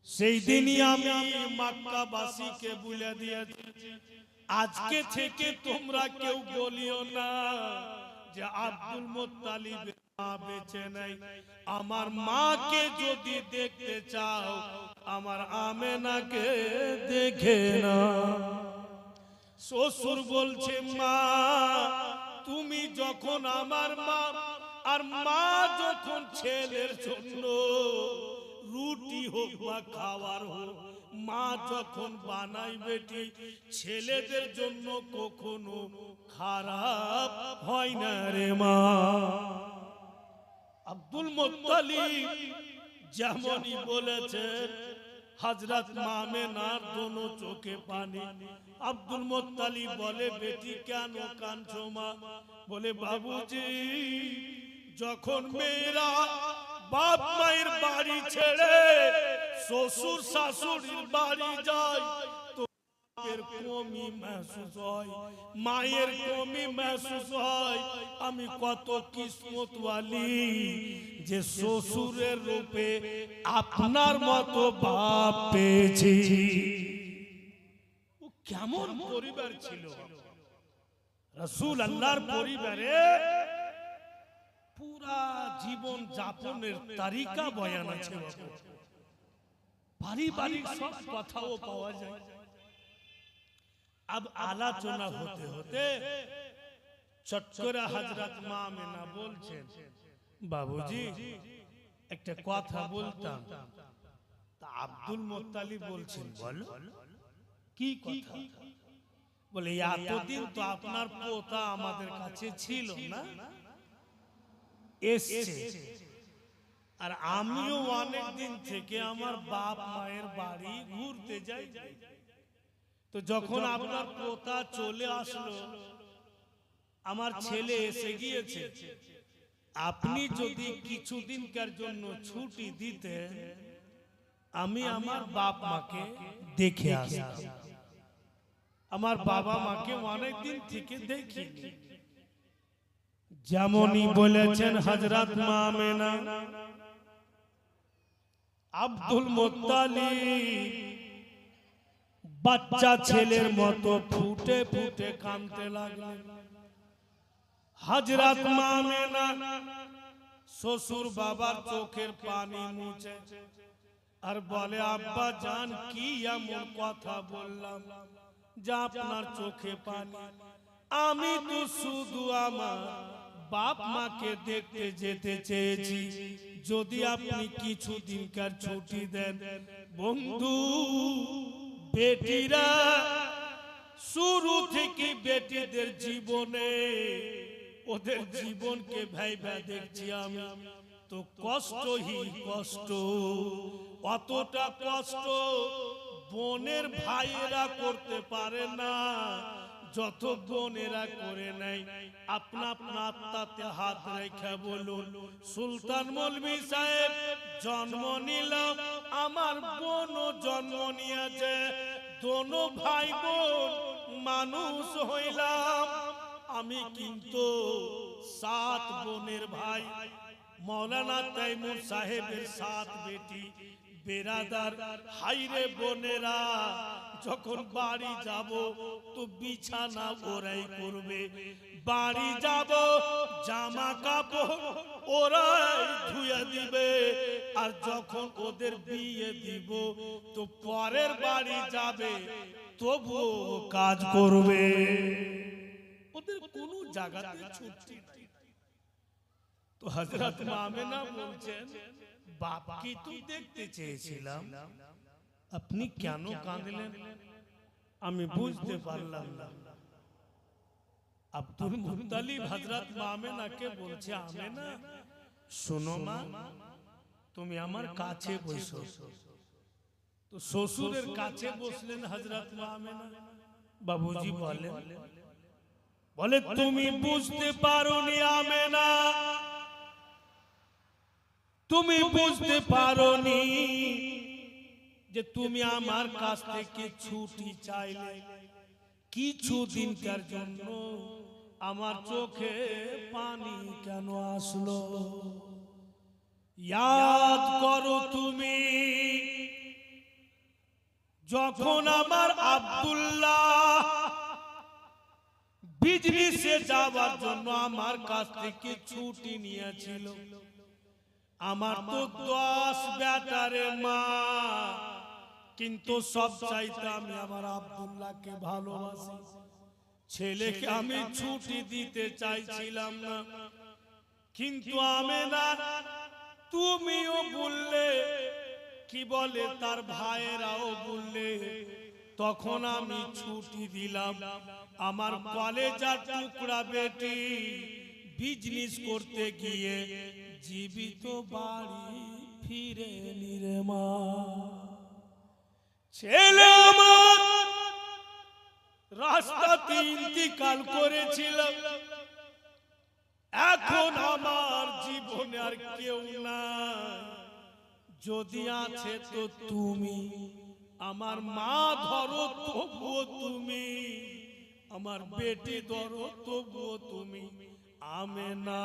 সেই দিনই আমি মক্কাবাসীকে বলে দিয়েছি, আজকে থেকে তোমরা কেউ বলিও না যে আব্দুল মুত্তালিবের মা বেঁচে নাই। আমার মাকে যদি দেখতে চাও, আমার আমেনাকে দেখে না। শ্বশুর বলছে, মা তুমি যখন আমার মা, আর মা যখন ছেলের জন্য রুটি হোক বা খাবার হোক, মা যখন বানাই বেটি ছেলেদের জন্য কখনো খারাপ হয় না রে মা। আব্দুল মুত্তালিব যেমনই বলেছেন, হযরত মা আমেনার দোনো চোখে পানি। আব্দুল মুত্তালিব বলে, বেটি কেন কাঁদছো মা? বলে, বাবুজি যখন মেয়েরা বাপ মায়ের বাড়ি ছেড়ে শ্বশুর শাশুড়ির বাড়ি যায়, তো মায়ের কমি महसूस হয়, মায়ের কমি महसूस হয়। আমি কত কিসমতওয়ালি যে শ্বশুরের রূপে আপনার মতো বাপ পেয়েছি। ও কেমন পরিবার ছিল! রাসূল আল্লাহর পরিবারে পুরা জীবন যাপনের তারিকা বয়ান আছে, পারিবারিক সব কথাও পাওয়া যায়। अब আলোচনা হতে হতে চট করে হযরত মা আমেনা বলছেন, বাবুজি একটা কথা বলতাম। তা আব্দুল মুত্তালিব বলছেন, বলো কি কথা? বলে, এতদিন তো আপনার পোতা আমাদের কাছে ছিল না, এসছে, আর আমিও অনেক দিন থেকে আমার বাপ মায়ের বাড়ি ঘুরতে যাই। তো যখন আপনার পোতা চলে আসলো, আমার ছেলে এসে গিয়েছে, আপনি যদি কিছুদিনকার জন্য ছুটি দিতে আমি আমার বাপ মাকে দেখে আসলাম। আমার বাবা মাকে অনেকদিন থেকে দেখিনি। যেমনই বলেছেন হযরত মা আমেনা, আব্দুল মুত্তালিব বাচ্চা ছেলের মতো ফুটে ফুটে কাঁদতে লাগলেন। হযরত মা আমেনা শ্বশুর বাবার চোখের পানি মুছে আর বলে, আব্বা জান কি এমন কথা বললাম যা আপনার চোখে পানি? আমি তো শুধু আমার বাপ মাকে দেখতে যেতে চেয়েছি, যদি আপনি কিছুদিনকার ছুটি দেন। বন্ধু, বেটিরা শুরু থেকে বেটিদের জীবনে ওদের জীবনকে ভাইবা দেখছি আমি, তো কষ্টই কষ্ট। অতটা কষ্ট বোনের ভাইয়েরা করতে পারে না যত বোনেরা করে নাই। আপনা আপনা আত্মাতে হাত রেখে বলুন, সুলতান মৌলভী সাহেব জন্ম নিল, আমার বোনও জন্ম নিয়েছে, দোনো ভাই বোন মানুষ হইলাম। আমি কিন্তু 7 বোনের ভাই। মৌলানা তাইমুর সাহেবের 7 বেটি বেরাদার। হাইরে বোনেরা, যখন বাড়ি যাব তো বিছানা ওরাই করবে, বাড়ি যাব জামা কাপড় ওরাই ধুয়ে দিবে, আর যখন ওদের বিয়ে দিব তো পরের বাড়ি যাবে তবুও কাজ করবে। ওদের কোনো জায়গাতে ছুটি নাই। তো হযরত মা আমেনা বলছেন, বাপকে তো দেখতে চেয়েছিলাম, আপনি কেন কাঁদলেন? আমি বুঝতে পারলাম না। আব্দুল মুত্তালিব হযরত মা আমেনাকে বলছে, আমেনা শোনো মা, তুমি আমার কাছে বসো। তো শ্বশুরের কাছে বসলেন হযরত মা আমেনা। বাবুজি বলে তুমি বুঝতে পারোনি আমেনা, তুমি বুঝতে পারোনি যে তুমি আমার কাছ থেকে ছুটি চাইলে কিছুদিনকার জন্য, আমার চোখে পানি কেন আসলো? ইয়াদ করো তুমি যখন আমার আব্দুল্লাহ বিজনেসে যাওয়ার জন্য আমার কাছ থেকে ছুটি নিয়েছিল। আমার তো 10 বেটারে মা, কিন্তু সব চাইতে আমি আমার আব্দুল্লাহকে ভালোবাসি। ছেলেকে আমি ছুটি দিতে চাইছিলাম না, কিন্তু আমেনা তুমিও বললে, কি বলে তার ভাইয়েরাও বললে, তখন আমি ছুটি দিলাম। আমার কলেজার টুকরা বেটি বিজনেস করতে গিয়ে জীবিত বাড়ি ফিরে নিরে মা। ছেলে আমার রাস্তাতে ইন্তিকাল করেছিল, এখন আমার জীবনে আর কেউ নাই, যদি আছে তো তুমি। আমার মা ধরো তবুও তুমি, আমার বেটি ধরো তবুও তুমি। আমেনা,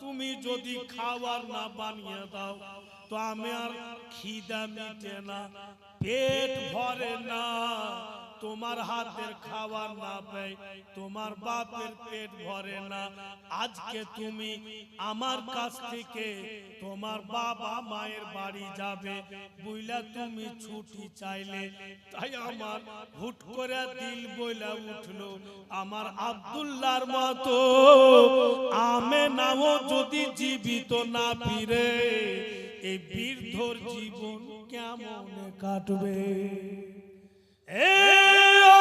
তুমি যদি খাবার না বানিয়ে দাও তো আমি আর খিদা মিটে না, পেট ভরে না। তোমার হাতের খাবার না পাই তোমার বাপের পেট ভরে না। আজকে তুমি আমার কাছ থেকে তোমার বাবা মায়ের বাড়ি যাবে বুইলা তুমি ছুটি চাইলে, তাই আমার হুট করে দিল বইলা উঠলো, আমার আব্দুল্লাহর মতো আমেনাও যদি জীবিত না ফিরে, এই বৃদ্ধর জীবন কেমন কাটবে?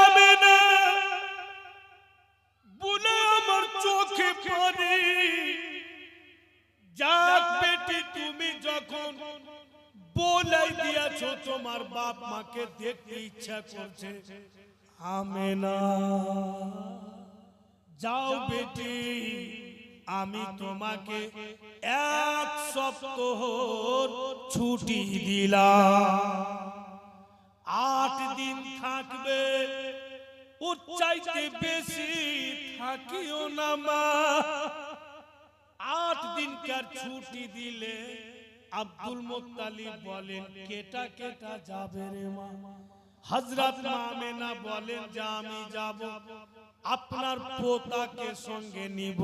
আমেনা বলে আমার চোখে পানি। যাক বেটি, তুমি যখন বলাই দিয়েছো তোমার বাপ মাকে দেখতে ইচ্ছা করছে, আমেনা যাও বেটি, আমি তোমাকে 1 সপ্তাহ ছুটি দিলাম, 8 দিন থাকবে, ওর চাইতে বেশি থাকিও না মা। 8 দিনকার ছুটি দিলে আব্দুল মুত্তালিব বলেন কেটা কেটা যাবে রে মা? হযরত মা আমেনা বলেন যে আমি যাব, আপনার পোতাকে সঙ্গে নিব,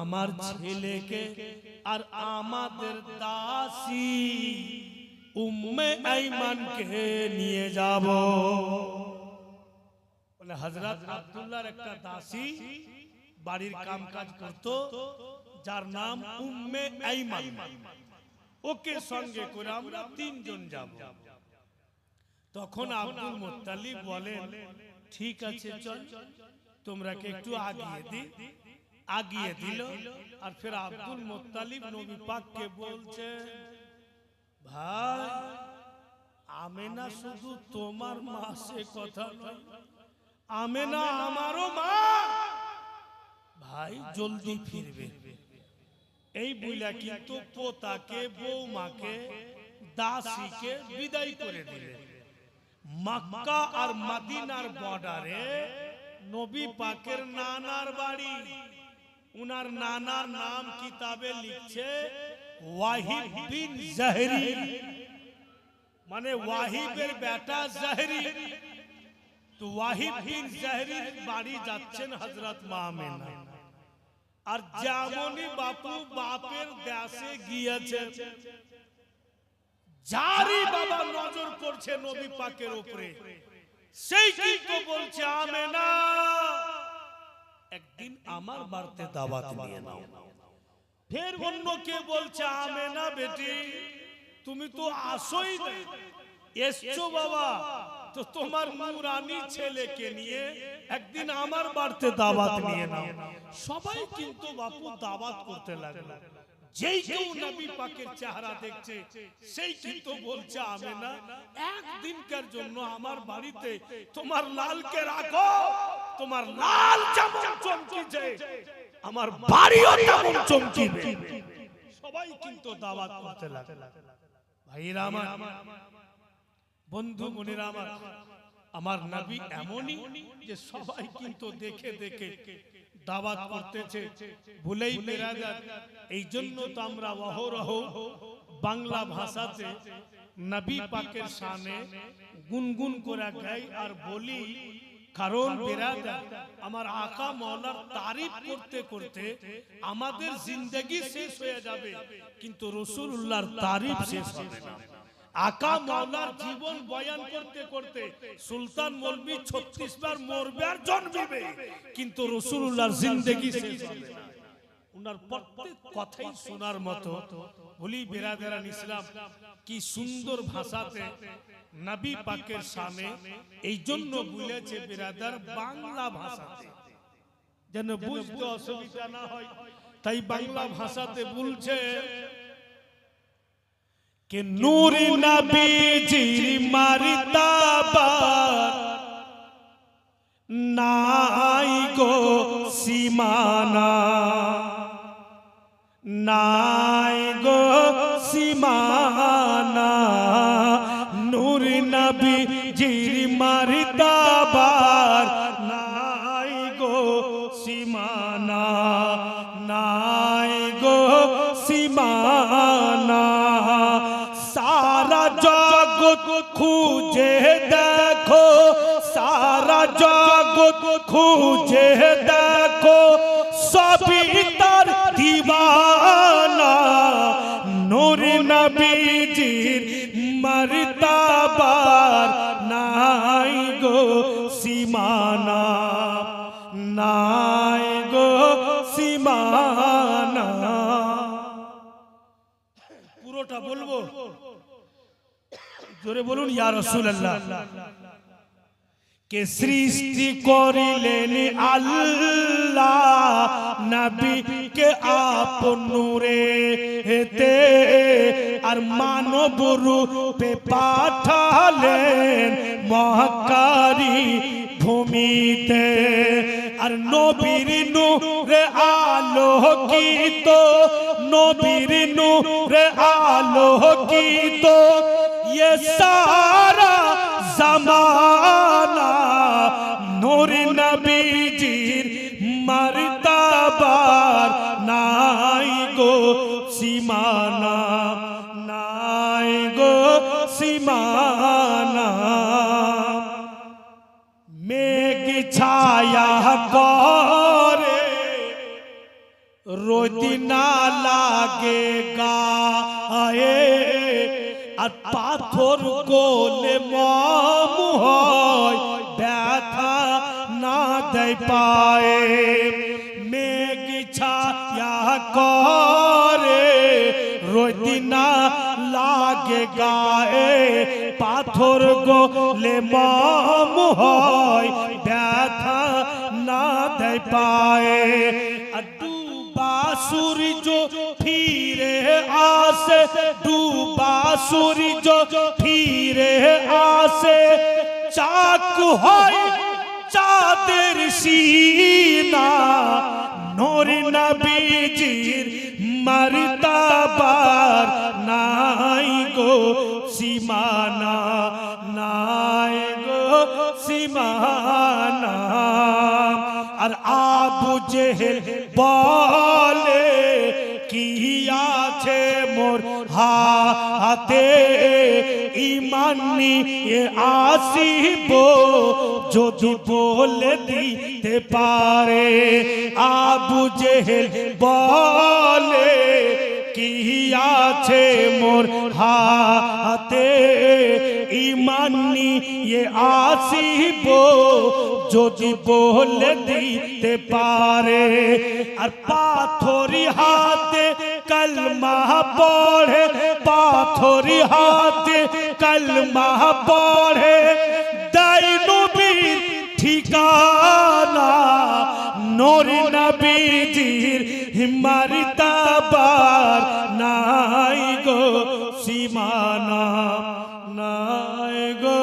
আমার ছেলেকে আর আমাদের দাসী উম্মে আইমানকে নিয়ে যাব। বলে হযরত আব্দুল্লাহর একটা দাসী বাড়ির কামকাজ করত, যার নাম উম্মে আইমান, ওকে সঙ্গে করে আমরা 3 জন যাব। তখন আব্দুল মুত্তালিব বলেন ঠিক আছে চল, তোমরাকে একটু আগিয়ে দিল। আর ফির আব্দুল মুত্তালিব নবী পাককে বলছে ভাই আমেনা শুধু তোমার মা, সে কথা নয়, আমেনা আমারও মা, ভাই জলদি ফিরবে। এই বইলা কিন্তু পোতাকে, বৌমাকে, দাসীকে বিদায় করে দিলেন। মক্কা আর মদিনার বর্ডারে নবী পাকের নানার বাড়ি, উনার নানার নাম কিতাবে লিখছে ওয়াহিব বিন জাহরি, মানে ওয়াহিবের বেটা জাহরি। তো ওয়াহিব বিন জাহরির বাড়ি যাচ্ছেন হযরত মা আমেনা। আর যেমনই বাপু বাপের দেশে গিয়েছে, জারি বাবা নজর করছে নবী পাকের উপরে, সেই কিন্তু বলছে আমেনা একদিন আমার বাড়িতে দাওয়াত নিয়ে নাও। ফের অন্য কে বলছে আমেনা বেটি তুমি তো আসোই না, এসছো বাবা, তো তোমার নূরানি ছেলেকে নিয়ে একদিন আমার বাড়িতে দাওয়াত নিয়ে নাও। সবাই কিন্তু বাপু দাওয়াত করতে লাগলো। যেই কেউ নবী পাকের চেহারা দেখছে সেই কিন্তু বলছে আমেনা একদিনকার জন্য আমার বাড়িতে তোমার লালকে রাখো, তোমার লাল যেমন চমকিছে আমার বাড়িও তেমন চমকিবে। সবাই কিন্তু দাওয়াত করতে লাগলো। ভাইরা আমার, বন্ধু মনিরা আমার, আমার নবী এমনই যে সবাই কিন্তু দেখে দেখে দাওয়াত করতেছে, ভুলেই বেরাদার। এই জন্য তো আমরা অহরহ বাংলা ভাষাতে নবী পাকের শানে গুনগুন করে গাই আর বলি, কারণ বেরাদার আমার আকা মাওলার তারিফ করতে করতে আমাদের জিন্দেগি শেষ হয়ে যাবে, কিন্তু রাসূলুল্লাহর তারিফ শেষ হবে না। আকা মাওলার জীবন বয়ান করতে করতে সুলতান মৌলভী 36 বার মরবে আর জন্মবে, কিন্তু রাসূলুল্লাহর জিন্দেগি শেষ হবে না। উনার প্রত্যেক কথাই শোনার মতো। বলি বেরাদারান ইসলাম, কি সুন্দর ভাষাতে নবী পাকের সামনে, এই জন্য বলেছে বেরাদার বাংলা ভাষাতে, যেন বুঝতে অসুবিধা না হয়, তাই বাংলা ভাষাতে বলছে कि नूर नबी जी मर्तबा नाई गो सीमाना, नाई गो सीमाना, नूर नबी जी मर्तबा नाई गो सीमाना, नाई गो सीमाना। सारा जगत খুঁজে দেখো, सारा जगत খুঁজে দেখো, সবই তার দিওয়ানা, নূর নবীজির মর্তবার নাই গো সীমানা, নাই গো সীমানা। পুরোটা বলবো, জোরে বলুন ইয়া রাসূলুল্লাহ। কে সৃষ্টি করিলেন আল্লাহ নবীকে আপন নূরে হেতে, আর মানব রূপে পাঠালেন মক্কারি ভূমিতে, আর নবীর নূরে আলোকিত, নবীর নূরে আলোকিত ये सारा जमाना नूर नबीजीर मर्तबार नाई गो सीमाना, नाई गो सीमाना। मेघ छाया करे रोद ना लागे गाए, আর পাথর কোলে মম হয় ব্যথা না দেয় পায়ে। মেঘ ছায়া করে রোদ না লাগে গায়ে, পাথর কোলে মম হয় ব্যথা না দেয় পায়ে। আর ডুবা সূর্য ফিরে আসে, ডুবা সূর্য ফিরে আসে, চাক হয় চাঁদের সিনা নূর নবীজির মর্তবার নাই গো সীমানা, নাই গো সীমানা। আর আবু জেহেল বলে কি আছে মোর হাতে, ঈমান নিয়ে আসিব যদি বলে দিতে পারে। আবু জেহেল বলে কি আছে মোর হাতে, ঈমান নিয়ে আসিব যদি বলে দিতে পারে। আর পাথরি হাতে কলমা পড়ে, পাথরি হাতে কলমা পড়ে, দেয় নবীর ঠিকানা নূর নবীজির মর্তবার নাই গো সীমানা, নাই গো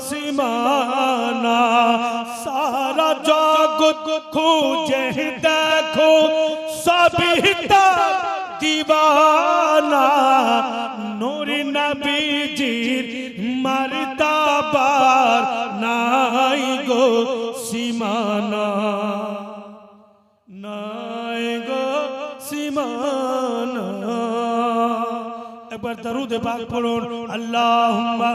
সীমানা। সারা জগৎ খুঁজে দেখো সবই তার দিওয়ানা নূর নবীজির মর্তবার নাই গো সীমানা, নাই গো সীমানা। একবার দরুদ পাক পড়ুন, আল্লাহুম্মা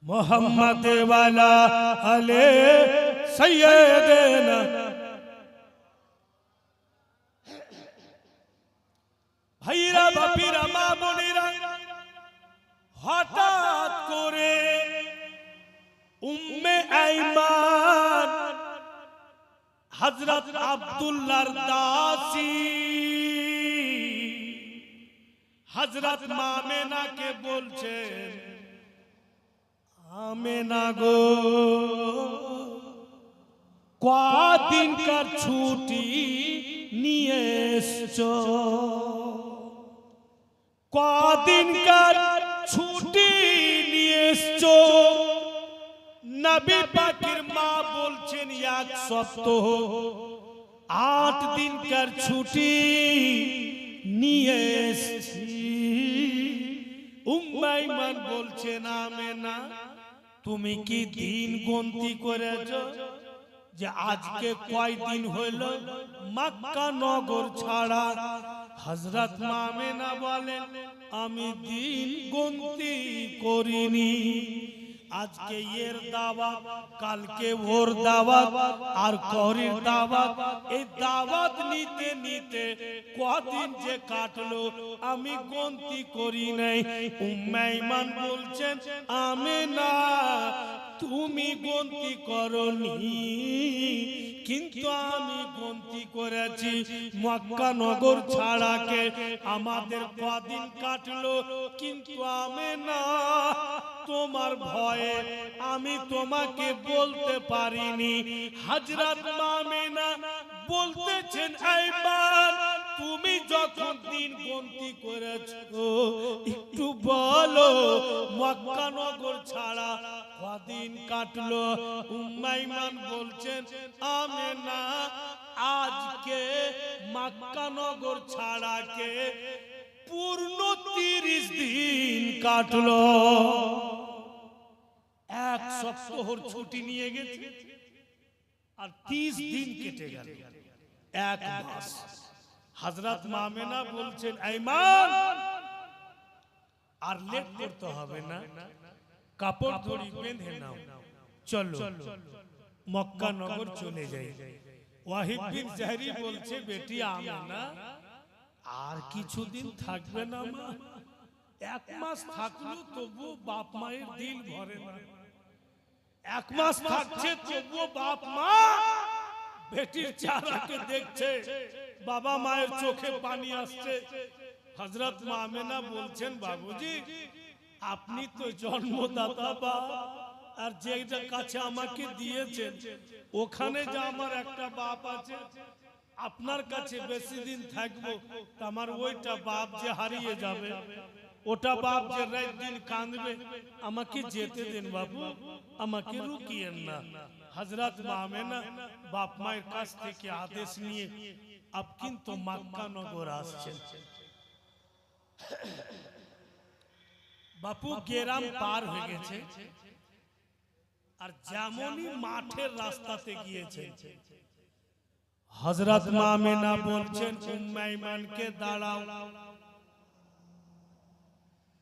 मोहम्मद वाला अले सैयदना। ভাইরা বাপিরা মা বোনেরা, হঠাৎ করে উম্মে আইমান হযরত আব্দুল্লাহর দাসী হযরত মামেনাকে বলছেন, আমেনা গো কদিনকার ছুটি নিয়ে এসছো, কদিনকার ছুটি নিয়ে এসছো। নবী পাকের মা বলছেন 1 সপ্তাহ 8 দিনকার ছুটি নিয়ে এসেছি। উম্মে আইমান বলছেন, আমেনা তুমি কি দিন গণতি করেছো যে আজকে কয় দিন হইল মক্কা নগর ছাড়া? হযরত মামেনা বলেন, আমি দিন গণতি করিনি। আজকে এর দাওয়াত, কালকে ওর দাওয়াত, আর করির দাওয়াত, এই দাওয়াত নিতে নিতে কদিন যে কাটলো আমি গণতি করি নাই। উম্মে আইমান বলছেন, আমেনা তুমি গণতি করনি, কিন্তু আমি গণতি করেছি। মক্কা নগর ছাড়াকে আমাদের কদিন কাটলো, কিন্তু আমেনা তোমার ভয়ে আমি তোমাকে বলতে পারিনি। হযরত মামেনা বলতেছেন, আইমান তুমি যখন দিন গন্তি করেছো একটু বলো মক্কা নগর ছাড়া কদিন কাটলো? উম্মে ঈমান বলছেন আমেনা আজকে মক্কা নগর ছাড়াকে পূর্ণ 30 দিন কাটলো। এক সপ্তাহর ছুটি নিয়ে গেছে আর 30 দিন কেটে গেল, এক মাস। হযরত মামেনা বলছেন ঈমান আর লেট করতে হবে না, কাপড় দড়ি বেঁধে নাও, চলো মক্কা নগর চলে যাই। ওয়াহিদ বিন জাহরি বলছে বেটি আমেনা আর কিছুদিন থাকবে না মা? এক মাস থাকলো তবু বাপ মায়ের দিল ভরে না। এক মাস থাকছে তবু বাপ মা বেটির চেহারাকে দেখছে, বাবা মায়ের চোখে পানি আসছে। হযরত মামেনা বলছেন বাবুজি আপনি তো জন্মদাতা বাপ, আর যেটা কাছে আমাকে দিয়েছেন ওখানে যে আমার একটা বাপ আছে, আপনার কাছে বেশি দিন থাকবো আমার ওইটা বাপ যে হারিয়ে যাবে, ওটা বাপ যে রাত দিন কাঁদবে, আমাকে যেতে দেন বাবু, আমাকে রুকিয়েন না। হযরত মামেনা বাপ মায়ের কাছ থেকে আদেশ নিয়ে আপ কিন্তু মক্কা নগর আসছেন। বাপু গ্রাম পার হয়ে গেছে আর যেমনই মাঠের রাস্তাতে গিয়েছে হযরত মামেনা বলছেন উম্মে ঈমানকে দাঁড়াও,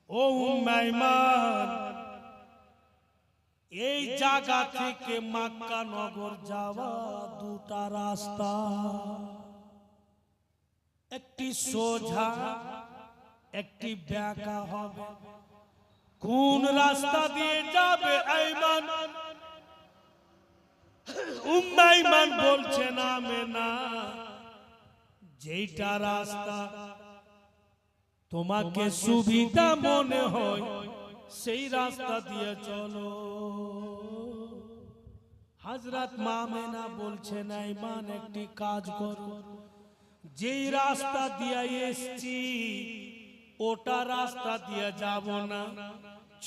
ও উম্মে ঈমান এই জায়গা থেকে মক্কা নগর যাওয়া দুটা রাস্তা, একটি সোজা একটি বেঁকা হবে। কোন রাস্তা দিয়ে যাবে ঈমান? উম্মে ঈমান বলছেন আমেনা যেটা রাস্তা তোমাকে সুবিধা মনে হয় সেই রাস্তা দিয়ে চলো। হযরত মামেনা বলছেন ঈমান একটি কাজ করো, যেই রাস্তা দিয়ে এসেছি ওটা রাস্তা দিয়ে যাব না,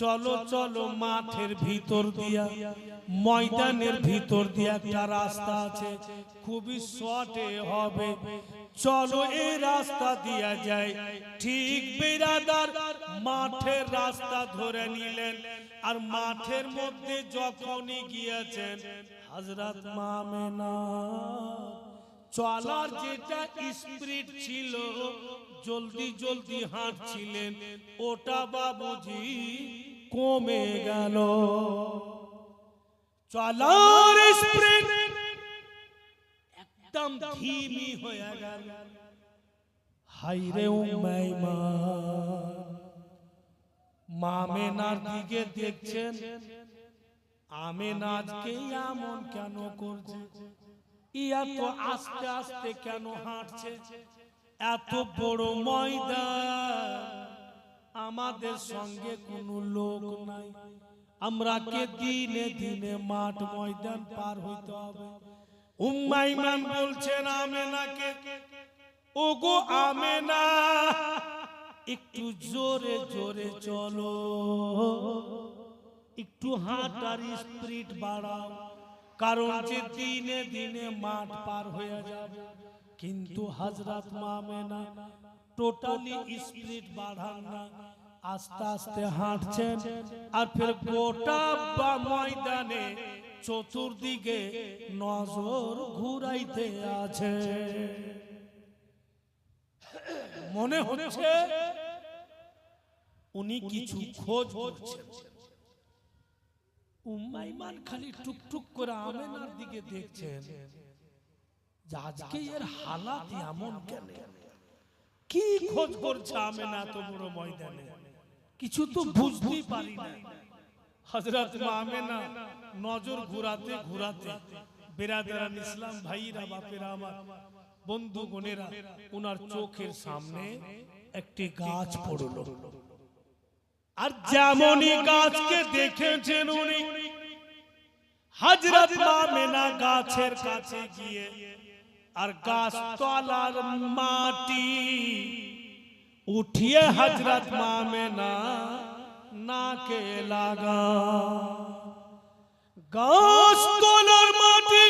চলো চলো মাঠের ভিতর দিয়া ময়দানের ভিতর দিয়ে একটা রাস্তা আছে, খুবই শর্টে হবে, চলো এই রাস্তা দিয়া যায়। ঠিক বিরাদার মাঠের রাস্তা ধরে নিলেন আর মাঠের মধ্যে যখনই গিয়েছেন হযরত মামেনা চলার যেটা স্পিড ছিল, জলদি জলদি হাঁটছিলেন, ওটা বাবুজি কমে গেল। চলার স্পিড একদম ধীমি হয়ে গেল। হায়রে উম্মে ঈমান মামেনার দিকে দেখছেন, আমেনা আজকে এমন কেন করছে, ইয়া তো আস্তে আস্তে কেন হাঁটছে, এত বড় ময়দান আমাদের সঙ্গে কোনো লোক নাই, আমরা কে দিনে দিনে মাঠ ময়দান পার হইতে হবে। উম্মে ঈমান বলছেন আমেনাকে, ওগো আমেনা একটু জোরে জোরে চলো, একটু হাঁটার স্পিড বাড়াও, কারণ যে দিনে দিনে মাঠ পার হয়ে যাবে। কিন্তু হযরত মামেনা টোটালি স্পিড বাড়ান না, আস্তে আস্তে হাঁটছেন আর ফির গোটা ময়দানে চতুর্দিকে নজর ঘুরাইতে আছে। মনে হচ্ছে উনি কিছু খোঁজ করছেন। উম্মে ঈমান খালি টুকটুক করে আমেনার দিকে দেখছেন, আজকে এর হালাত এমন কেন, কি খোঁজ করছে আমেনা তো বড় ময়দানে, কিছু তো বুঝতেই পারি না। হযরত আমেনা নজর ঘুরাতে ঘুরাতে বিরাদরান ইসলাম ভাইরা বাপেরা আমার বন্ধু বোনেরা, উনার চোখের সামনে একটি গাছ পড়লো। আর যেমনই গাছকে দেখেছেন উনি, হযরত মামেনা গাছের কাছে গিয়ে আর গাছতলার মাটি উঠিয়ে হযরত মা মেনা নাকে লাগা। গাছতলার মাটি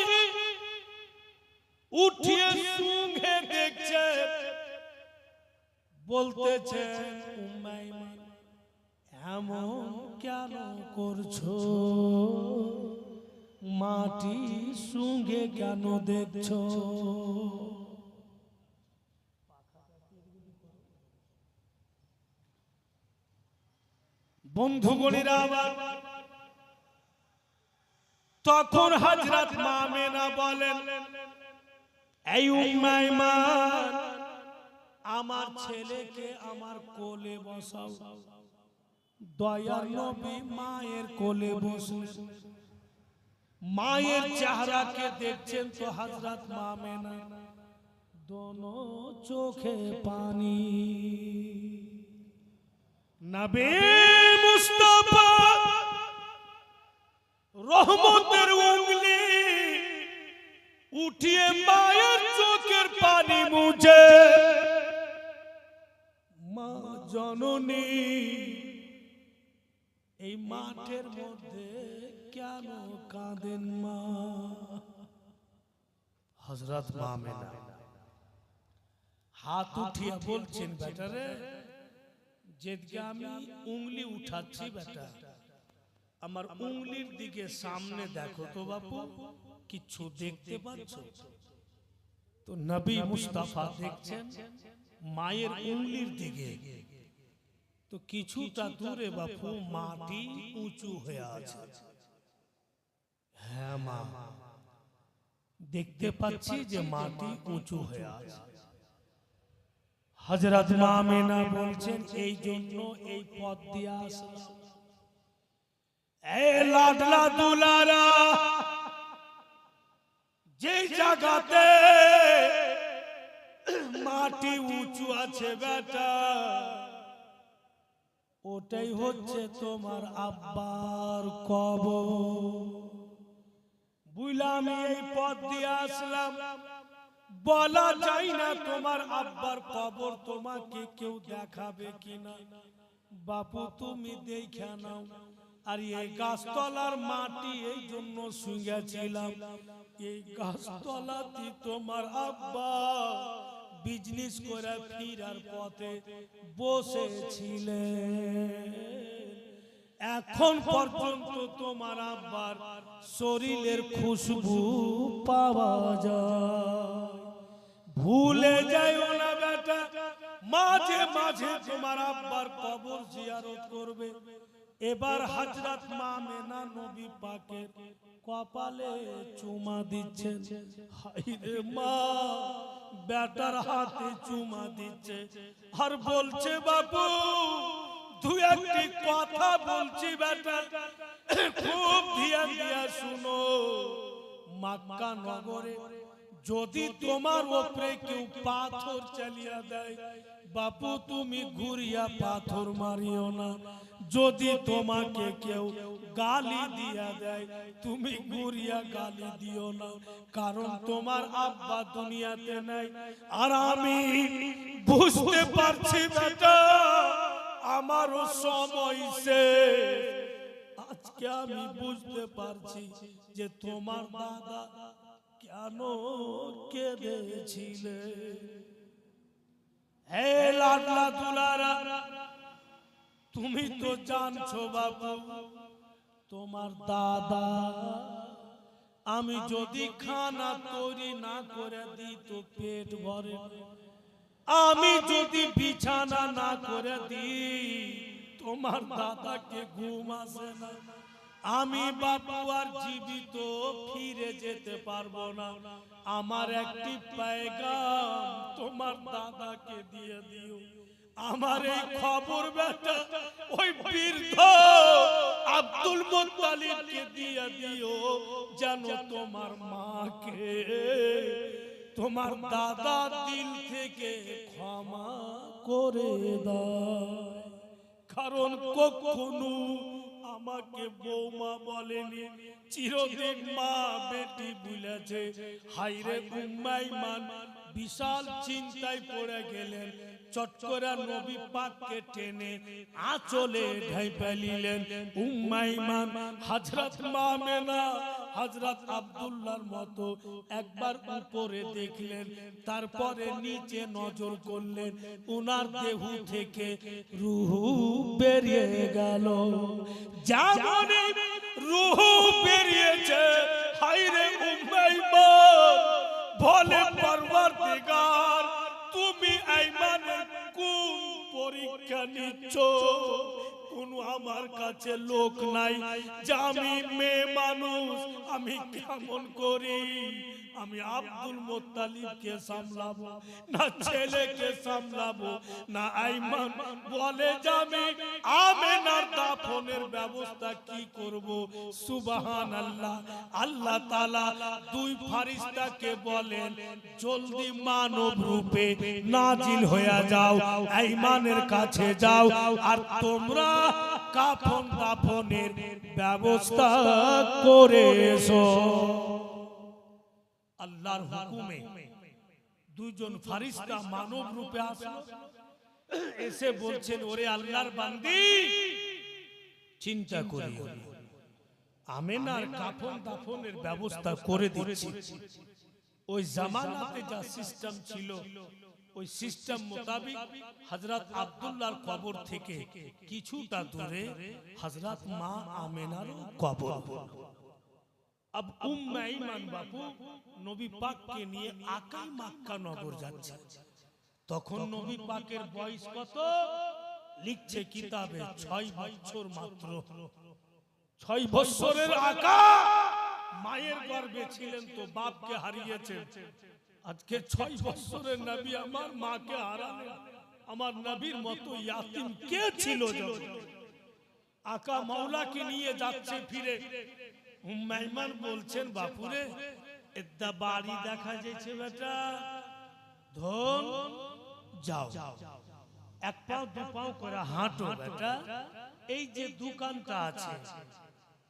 উঠিয়ে সুঙ্ঘে দেখছে, বলতেছে উম্মাইমা এমন কেন করছো, মাটি সুঙ্ঘে কেন দেখছো? বন্ধুগণেরা আবার তখন হযরত মা মেনা বলেন, এই উম্মাইমা আমার ছেলেকে আমার কোলে বসাও। দয়ার নবী মায়ের কোলে বসলেন। মায়ের চেহারাকে দেখছেন তো হযরত মা মেনা দোনো চোখে পানি। নবী মুস্তাফা রহমতের উঙ্গলি উঠিয়ে মায়ের চোখের পানি মুছে, মা জননী এই মাঠের মধ্যে কেন কাঁদেন মা? হযরত মা মেনা হাত উঠিয়ে বলছেন, বেটারে যেদিকে আমি উঙ্গলি উঠাচ্ছি বেটা, আমার উঙ্গলির দিকে সামনে দেখো তো বাপু, কিছু দেখতে পাচ্ছ? তো নবী মুস্তাফা দেখছেন মায়ের উঙ্গলির দিকে, তো কিছুটা দূরে বাপু মাটি উঁচু হয়ে আছে। হ্যাঁ মা, দেখতে পাচ্ছি যে মাটি উঁচু হয়ে আছে। হযরত মা মেনা বলছেন, এই জন্য এই পথ দিয়ে আসলাম। এই লাডলা দুলারা, যে জায়গাতে মাটি উঁচু আছে বেটা, ওটাই হচ্ছে তোমার আব্বার কবর। বুঝলাম এই পথ দিয়ে আসলাম, বলা যায় না তোমার আব্বার কবর তোমাকে কেউ দেখাবে কিনা। বাপু তুমি দেখে নাও। আর এই গাছতলার মাটি এই জন্য শুয়েছিলাম, এই গাছতলাতে তোমার আব্বা বিজনেস করে ফিরার পথে বসেছিলেন। এখন পর্যন্ত তোমার আব্বার শরীরের খুশবু পাওয়া যায়। ভুলে যাইও না বেটা, মাঝে মাঝে তোমার আব্বার কবর জিয়ারত করবে। এবার হযরত মা মেনা নবী পাকের কপালে চুমা দিচ্ছেন। হায়রে মা, বেটার হাতে চুমা দিচ্ছে আর বলছে, বাবু তুই একটি কথা বলছি বেটা, খুব ধ্যান দিয়া শুনো। মক্কা নগরে যদি তোমার উপরে কেউ পাথর চালিয়ে দেয়, বাপু তুমি ঘুরিয়া পাথর মারিও না। যদি তোমাকে কেউ গালি দিয়া দেয়, তুমি ঘুরিয়া গালি দিও না, কারণ তোমার আব্বা দুনিয়াতে নাই। আর আমি বুঝতে পারছি বেটা, আমারও সময় শেষ। আজকে আমি বুঝতে পারছি যে তোমার দাদা কেন কেঁদেছিলে। হে লাডলা দুলারা, তুমি তো জানছো বাবু, তোমার দাদা আমি যদি খানা তৈরি না করে দিই তো পেট ভরে, আমি যদি বিছানা না করে দিই তোমার দাদাকে ঘুম আসে না। আমি বাপু আর জীবিত ফিরে যেতে পারবো না। আমার একটি পেগাম তোমার দাদাকে দিয়ে দিও। আমার এই খবর বেটা ওই বৃদ্ধ আব্দুল মুত্তালিবকে দিয়ে দিও, যেন তোমার মাকে তোমার দাদা দিল থেকে ক্ষমা করে দেয়। কারণ কখনো আমাকে বৌমা বলেনি, চিরদিন মা বেটি বলে গেছে। হায়রে উম্মাইমান বিশাল চিন্তায় পড়ে গেলেন। চট করে নবী পাককে টেনে আঁচলে ঢাইপা নিলেন। উম্মাইমান হযরত মা আমেনা হযরত আব্দুল্লাহর মতো একবার উপরে দেখলেন, তারপরে নিচে নজর করলেন। ওনার দেহ থেকে রূহ বেরিয়ে গেল। যেমনই রূহ বেরিয়েছে, হায়রে উম্মাইমান বলে, পরওয়ারদিগার তুমি আইমানের কোন পরীক্ষা নিচ্ছ? কোন আমার কাছে লোক নাই যে আমি মেয়ে মানুষ আমি কেমন করি আমি আব্দুল মুত্তালিবকে সামলাবো না ছেলেকে সামলাবো না? আইমান বলে যে আমি আমেনার দাফনের ব্যবস্থা কি করব? সুবহানাল্লাহ। আল্লাহ তাআলা দুই ফেরেশতাকে বলেন, জলদি মানব রূপে নাজিল হয়ে যাও, আইমানের কাছে যাও, আর তোমরা কাফন দাফনের ব্যবস্থা করে এসো। আল্লাহর হুকুমে দুইজন ফেরেশতা মানব রূপে আসলো, এসে বলছেন, ওরে আল্লাহর বান্দি, চিন্তা করি আমেনার কাফন দাফনের ব্যবস্থা করে দিচ্ছি। ওই জামানাতে যা সিস্টেম ছিল ওই সিস্টেম মোতাবেক হযরত আব্দুল্লাহর কবর থেকে কিছুটা দূরে হযরত মা আমেনার কবর। अब उम्मे ईमान बापू नबी पाक के निये आकाई मक्का नगर जाच्छे। तखन नबी पाकेर बयस कत लिखছে কিতাবে 6 বছর মাত্র। 6 বছরের আকা মায়ের গর্ভে ছিলেন তো বাপকে হারিয়েছেন। আজকে 6 বছরের নবী আমার মাকে হারালেন। আমার নবীর মতো ইয়াতিম কে ছিল? আকা মাওলাকে নিয়ে যাচ্ছে ফিরে। উম্মাইমান বলছেন, বাপুরে এদা বাড়ি দেখা যাচ্ছে বেটা, ধন যাও এক পাও দু পাও করে হাঁটো বেটা। এই যে দোকানটা আছে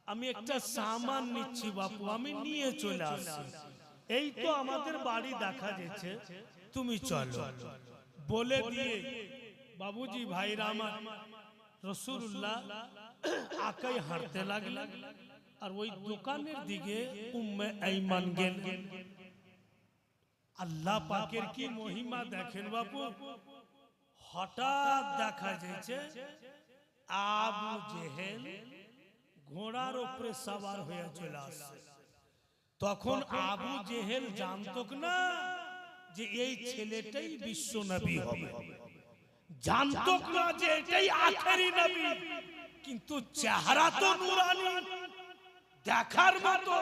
আমি একটা সামান নিচ্ছি বাপু, আমি নিয়ে চলে আসছি। এই তো আমাদের বাড়ি দেখা যাচ্ছে, তুমি চলো। বলে দিয়ে বাবুজি ভাইরা আমার রাসূলুল্লাহ আকাই হাঁটতে লাগলেন। আর ওই দোকানের দিকে উম্মে আইমান গেলেন। আল্লাহ পাকের কি মহিমা দেখেন বাপু। হঠাৎ দেখা যাচ্ছে আবু জেহেল ঘোড়ার উপরে সওয়ার হয়ে চলে আসছে। তখন আবু জেহেল জানতো না যে এই ছেলেটাই বিশ্ব নবী হবে, জানতো না যে এটাই আখেরি নবী, কিন্তু চেহারা তো নূরানি, দেখার মতো।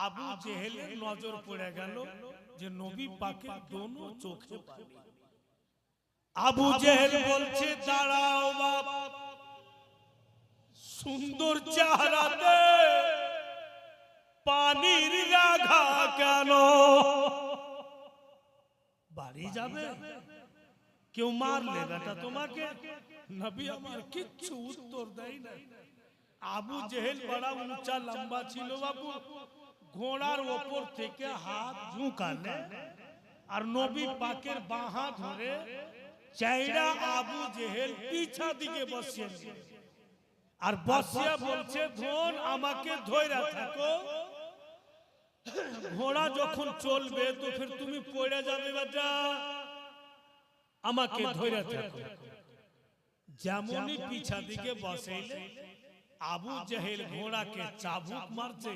আবু জেহেলের নজর পড়ে গেল যে নবী পাকের দোনো চোখে পানি। আবু জেহেল বলছে, দাঁড়াও বাপ, সুন্দর চেহারাতে পানির রাখা কেন? বাড়ি যাবে? কেউ মারলে বেটা তোমাকে? নবী আমার কিচ্ছু উত্তর দেয় না। আবু জেহেল বড় উঁচা লম্বা ছিল বাবু, ঘোড়ার উপর থেকে হাত ঝুঁকালে আর নবী পাকের বাঁ হাত ধরে চাইরা আবু জেহেল পিছা দিকে বসিয়ে আর বসিয়া বলছে, ধন আমাকে ধইরা থাকো, ঘোড়া যখন চলবে তো ফির তুমি পড়ে যাবে বেটা, আমাকে ধইরা থাকো। যেমনই পিছা দিকে বসাইলে আবু জেহেল ঘোড়াকে চাবুক মারছে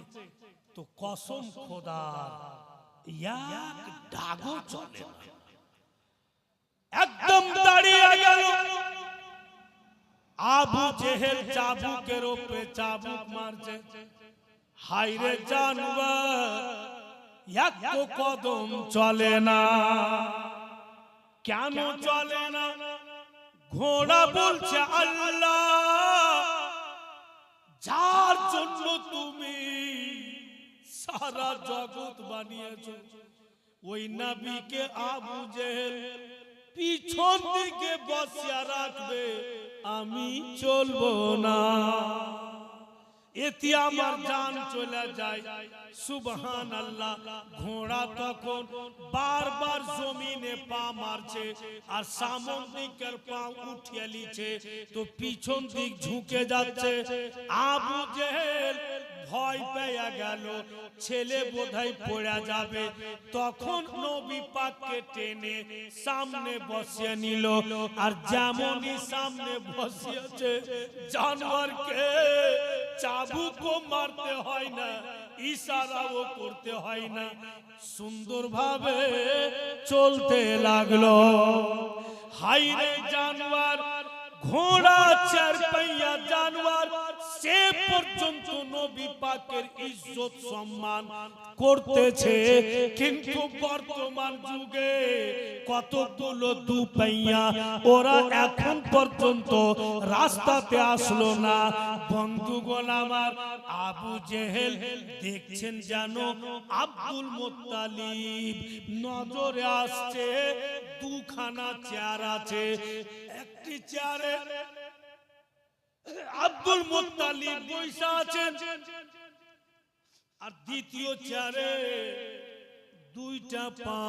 তো কসম খোদা এক ডাগও চলে না, একদম দাঁড়িয়ে গেল। আবু জেহেল চাবুকের উপরে চাবুক মারছে। হায়রে জানবার এক কদম চলে না। কেন চলে না? ঘোড়া বলছে, আল্লাহ যার জন্য তুমি সারা জগৎ বানিয়েছো ওই নবীকে আবু জেহেল পিছন দিকে বসিয়া রাখবে, আমি চলবো না। এতে আমার জান চলে যায়। সুবহানাল্লাহ। ঘোড়া তখন বারবার জমিনে পা মারছে আর সামন দিকের পা উঠিয়ে লিছে, তো পিছন দিক ঝুঁকে যাচ্ছে। আবু জেহেল ভয় পেয়ে গেল, ছেলে বোধহয় পড়ে যাবে। তখন নবী পাককে টেনে সামনে বসিয়ে নিল, আর যেমনই সামনে বসিয়েছে জানোয়ারকে চাবুকও মারতে হয় না, ইশারাও করতে হয় না, সুন্দরভাবে চলতে লাগলো। হাইরে জানোয়ার, ঘোড়া চার পাইয়া জানোয়ার, সে পর্যন্ত নবী পাকের ইজ্জত সম্মান করতেছে। কিন্তু বর্তমান যুগে কতগুলো দুপাইয়া ওরা এখন পর্যন্ত রাস্তাতে আসলো না। বন্ধুগণ আমার, আবু জেহেল দেখছেন যেন আব্দুল মুত্তালিব নজরে আসছে। দুখানা চেয়ার আছে, একটি চেয়ারে আব্দুল মুত্তালিব বসে আছেন, আর দ্বিতীয় চেয়ারে দুইটা পা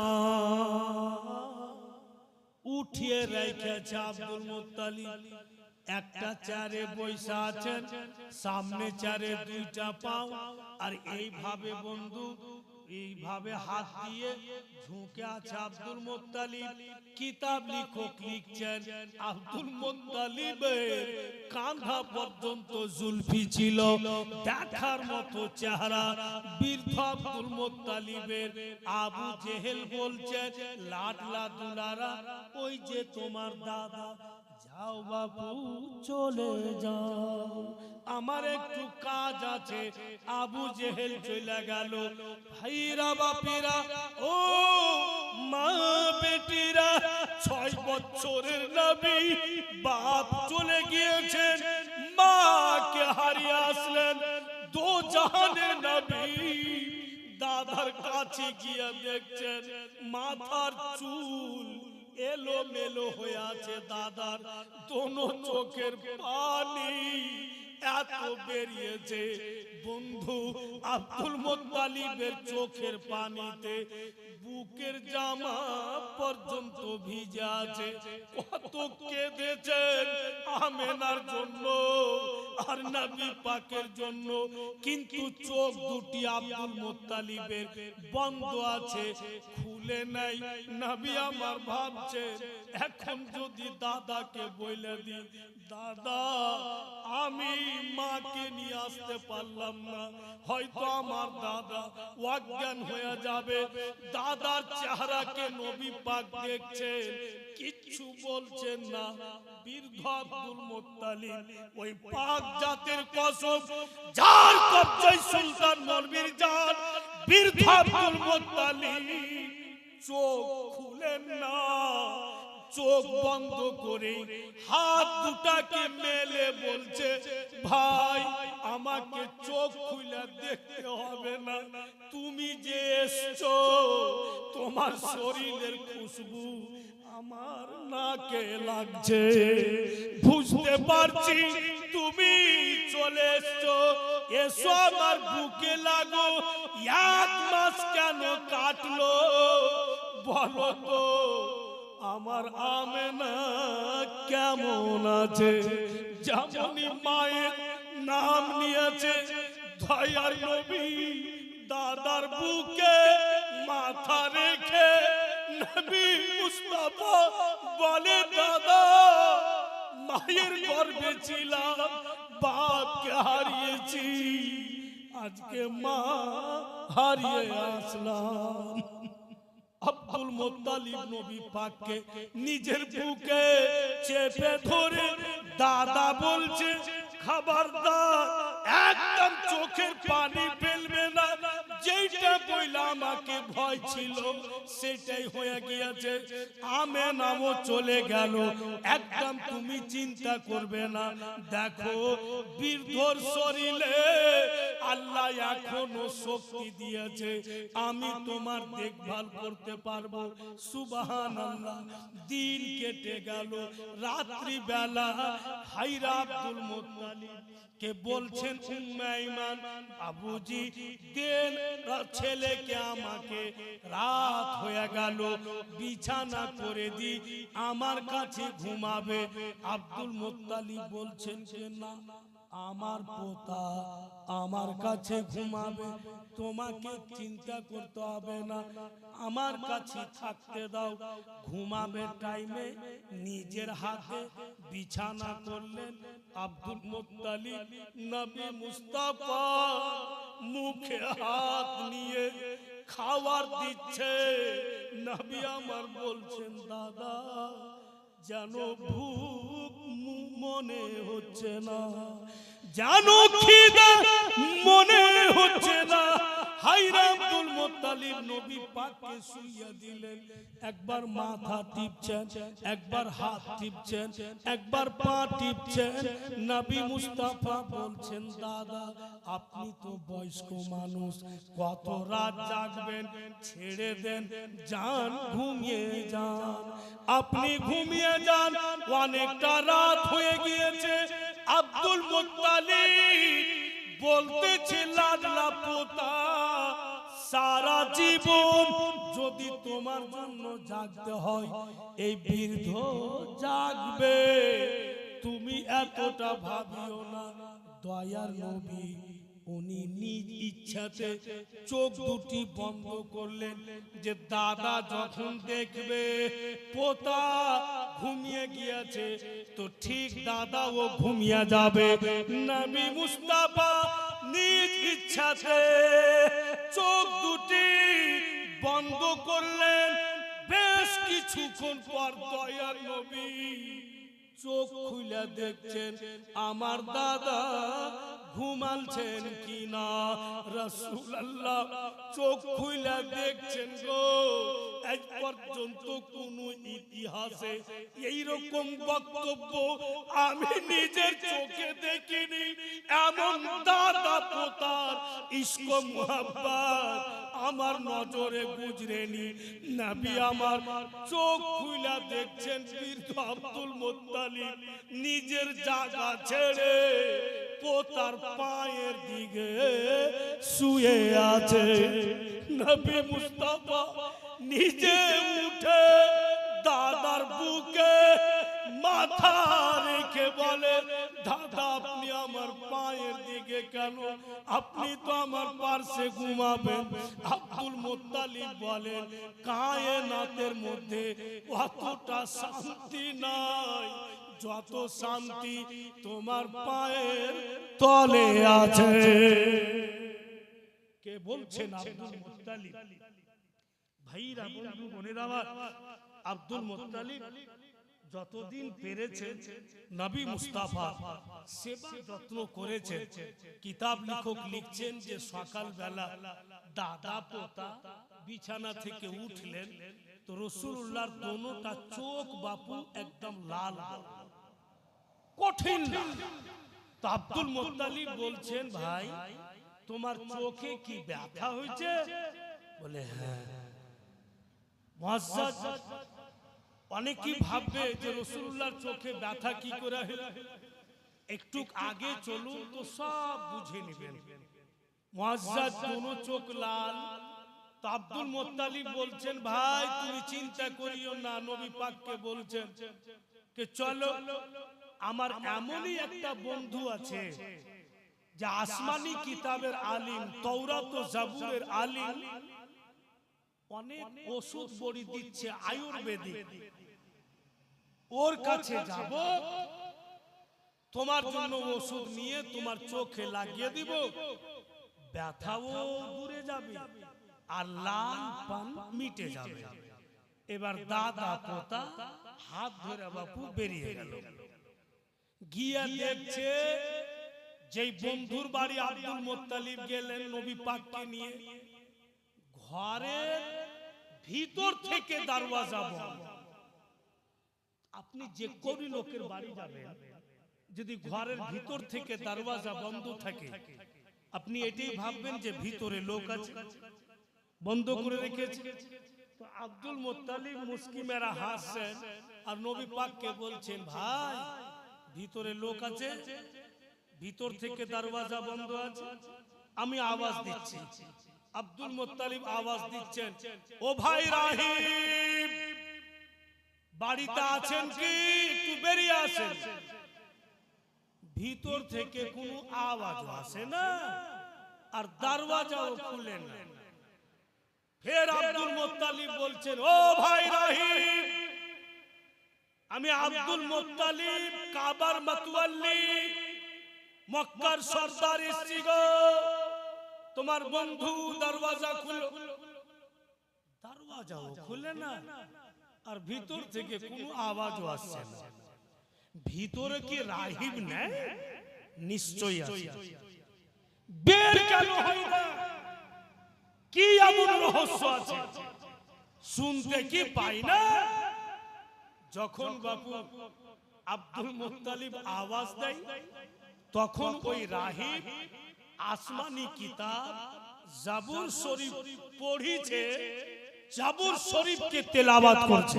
উঠিয়ে রেখেছে আব্দুল মুত্তালিব। একটা চেয়ারে বসে আছেন, সামনে চেয়ারে দুইটা পা, আর এইভাবে বন্ধু এইভাবে হাত দিয়ে ঝুঁকে আছে আব্দুল মুত্তালিব। কিতাব লিখক লিখছেন আব্দুল মুত্তালিবের কাঁধা পর্যন্ত জুলফি ছিল, দেখার মতো চেহারা বৃদ্ধ আব্দুল মুত্তালিবের। আবু জেহেল বলছেন, লাডলা দুলারা, ওই যে তোমার দাদা, যাও বাবু চলে যাও, আমার একটু কাজ আছে। আবু জেহেল চলে গেল। ভাইরা বাপিরা, ও মা বেটিরা, 6 বছরের নবী বাপ চলে গিয়েছেন, মাকে হারিয়ে আসলেন। দো জাহানের নবী দাদার কাছে গিয়ে দেখছেন মাথার চুল এলো মেলো হয়ে আছে, দাদার দোনো চোখের পানি এত বেরিয়েছে। বন্ধু, আব্দুল মুত্তালিবের চোখের পানিতে বুকের জামা পর্যন্ত ভিজে আছে। কত কেঁদেছেন আমেনার জন্য আর নবী পাকের জন্য, কিন্তু চোখ দুটি আব্দুল মুত্তালিবের বন্ধ আছে, খুলে নাই। নবী আমার ভাবছে, এখন যদি দাদাকে বলে দিই, দাদা আমি মাকে নিয়ে আসতে পারলাম না, হয়তো আমার দাদা অজ্ঞান হয়ে যাবে। দাদার চেহারাকে নবী পাক দেখছেন, কিচ্ছু বলছেন না। বৃদ্ধ আব্দুল মুত্তালিব, ওই পাক জাতের কসম, যার কবজায় সুলতান নবীর জান, বৃদ্ধ আব্দুল মুত্তালিব চোখ খুলেন না, চোখ বন্ধ করে হাত দুটাকে মেলে বলছে, ভাই আমাকে চোখ খুলে দেখতে হবে না, তুমি যে এসছো তোমার শরীরের খুশবু আমার নাকে লাগছে, বুঝতে পারছি তুমি চলে এসছো, এসো আমার বুকে লাগো। 1 মাস কেন কাটলো বলো তো, আমার আমেনা কেমন আছে? যেমনই মায়ের নাম নিয়েছে, দয়ার নবী দাদার বুকে মাথা রেখে নবী মুস্তাফা বলে, দাদা মায়ের গর্ভে ছিলাম, বাপকে হারিয়েছি, আজকে মা হারিয়ে আসলাম। আব্দুল মুত্তালিব নবী পাককে নিজের বুকে চেপে ধরে দাদা বলছে, খবরদার একদম চোখের পানি ফেলবে না, যেটা বইলা আমাকে ভয় ছিল সেটাই হয়ে গিয়েছে। আমেনাও চলে গেল। একদম তুমি চিন্তা করবে না। দেখো বৃদ্ধর শরীরে আল্লাহ এখনো শক্তি দিয়েছে, আমি তোমার দেখভাল করতে পারবো। সুবহানাল্লাহ। দিন কেটে গেল। রাত্রি বেলা হাইরা আব্দুল মুত্তালিব কে বলছেন উম্মে আইমান, বাবুজি দেন ছেলেকে আমাকে, রাত হয়ে গেল, বিছানা করে দি, আমার কাছে ঘুমাবে। আব্দুল মুত্তালিব বলছেন যে না, আমার পোতা আমার কাছে ঘুমাবে, তোমাকে চিন্তা করতে হবে না, আমার কাছে থাকতে দাও। ঘুমাবে টাইমে নিজের হাতে বিছানা করলেন আব্দুল মুত্তালিব। নবী মুস্তাফা মুখে হাত নিয়ে খাবার দিচ্ছে। নবী আমার বলছেন দাদা জানো ভুক মনে হচ্ছে না, জানো খিদে মনে হচ্ছে না। হায়রে আব্দুল মুত্তালিব নবী পাককে শুইয়া দিলেন। একবার মাথা টিপছেন, একবার হাত টিপছেন, একবার পা টিপছেন। নবী মুস্তাফা বলছেন দাদা আপনি তো বয়স্ক মানুষ, কত রাত জাগবেন, ছেড়ে দেন, যান ঘুমিয়ে যান, আপনি ঘুমিয়ে যান, অনেকটা রাত হয়ে গিয়েছে। আব্দুল মুত্তালিব বলতেছে লাডলা পোতা সারা জীবন যদি তোমার জন্য জাগতে হয় এই বৃদ্ধ জাগবে, তুমি এতটা ভাবিও না। দয়ার নবী উনি নিজ ইচ্ছাতে চোখ দুটি বন্ধ করলেন, যে দাদা যখন দেখবে পোতা ঘুমিয়ে গিয়েছে তো ঠিক দাদাও ঘুমিয়ে যাবে। নবী মুস্তাফা নিজ ইচ্ছাতে চোখ দুটি বন্ধ করলেন। বেশ কিছুক্ষণ পর দয়ার নবী চোখ খুলে দেখছেন আমার দাদা ঘুমালছেন কিনা। রাসূলুল্লাহ চোখ খুলে দেখছেন গো, আজ পর্যন্ত কোন ইতিহাসে এইরকম বক্তব্য আমি নিজের চোখে দেখিনি। এমন দাদা পোতার ইশক মুহাব্বত আমার নজরে গুজরেনি। নবী আমার চোখ খুলে দেখছেন বৃদ্ধ আব্দুল মুত্তালিব নিজের জায়গা ছেড়ে পোতার পায়ের দিকে শুয়ে আছে। নবী মুস্তাফা নিজে উঠে দাদার বুকে মাথা রেখে বলে দাদা আপনি আমার পায়ের দিকে কেন, আপনি তো আমার পাশে ঘুমাবেন। আব্দুল মুত্তালিব বলেন কায়নাতের মধ্যে অতটা শান্তি নাই যত শান্তি তোমার পায়ের তলে আছে। কে বলছেন? Abdul Muttalib. ভাইরা বন্ধু বোনেরা আমার, আব্দুল মুত্তালিব যতদিন পেরেছে নবী মুস্তাফা সেবা যত্ন করেছে। কিতাব লেখক লিখছেন যে সকাল বেলা দাদা পোতা বিছানা থেকে উঠলেন তো রাসূলুল্লাহর দোনোটা চোখ বাপু একদম লাল কঠিন। তো আব্দুল মুত্তালিব বলছেন ভাই তোমার চোখে কি ব্যথা হয়েছে? বলে হ্যাঁ। মুআজ্জাজ অনেকেই ভাববে যে রাসূলুল্লাহর চোখে ব্যথা কি করে হলো, একটু আগে চলুন তো সব বুঝে নেবেন। মুআজ্জাজ দোনো চোখ লাল। তো আব্দুল মুত্তালিব বলছেন ভাই তুমি চিন্তা করিও না, নবী পাককে বলছেন যে চলো আমার এমনই একটা বন্ধু আছে যে আসমানি কিতাবের আলিম, তাওরাত ও জাবুরের আলিম, অনেক ওষুধ বড়ি দিচ্ছে আয়ুর্বেদিক, ওর কাছে যাব, তোমার জন্য ওষুধ নিয়ে তোমার চোখে লাগিয়ে দিব, ব্যথাও দূরে যাবে আর লাল পান মিটে যাবে। এবার দাদা পোতা হাত ধরে বাপু বেরিয়ে গেল। গিয়ে দেখছে যেই বন্ধুর বাড়ি আব্দুল মুত্তালিব গেলেন নবী পাককে নিয়ে, ঘরের ভিতর থেকে দরওয়াজা বন্ধ। আপনি যে কোন লোকের বাড়ি যাবেন, যদি ঘরের ভিতর থেকে দরওয়াজা বন্ধ থাকে, আপনি এটাই ভাববেন যে ভিতরে লোক আছে, বন্ধ করে রেখেছে। তো আব্দুল মুত্তালিব মুস্কি মেরা হাসছেন আর নবী পাককে বলছেন, ভাই ভিতরে লোক আছে, ভিতর থেকে দরওয়াজা বন্ধ আছে। আমি আওয়াজ দিচ্ছি, আব্দুল মুত্তালিব আওয়াজ দিচ্ছেন, ও ভাই রাহিব, বাড়িতে আছেন কি? একটু বেরিয়ে আসেন। ভিতর থেকে কোনো আওয়াজ আসে না আর দরওয়াজাও খুলে না। ফের আব্দুল মুত্তালিব বলছেন, ও ভাই রাহিব, আমি আব্দুল মুত্তালিব, কাবার মাতওয়াল্লি, মক্কার সরদার এসেছি গো, তোমার বন্ধু দরওয়াজা খুলো। দরওয়াজাও খুলে না আর ভিতর থেকে কোনো আওয়াজও আসছে না। ভিতরে কি রাহিব নেই? নিশ্চয়ই আছে। বের কেন হয় না? কি এমন রহস্য আছে? শুনতে কি পাই না? যখন বাপু আব্দুল মুত্তালিব আওয়াজ দেয়, তখন ওই রাহিব আসমানি কিতাব জাবুর শরীফ পড়িছে, জাবুর শরীফকে তেলাওয়াত করছে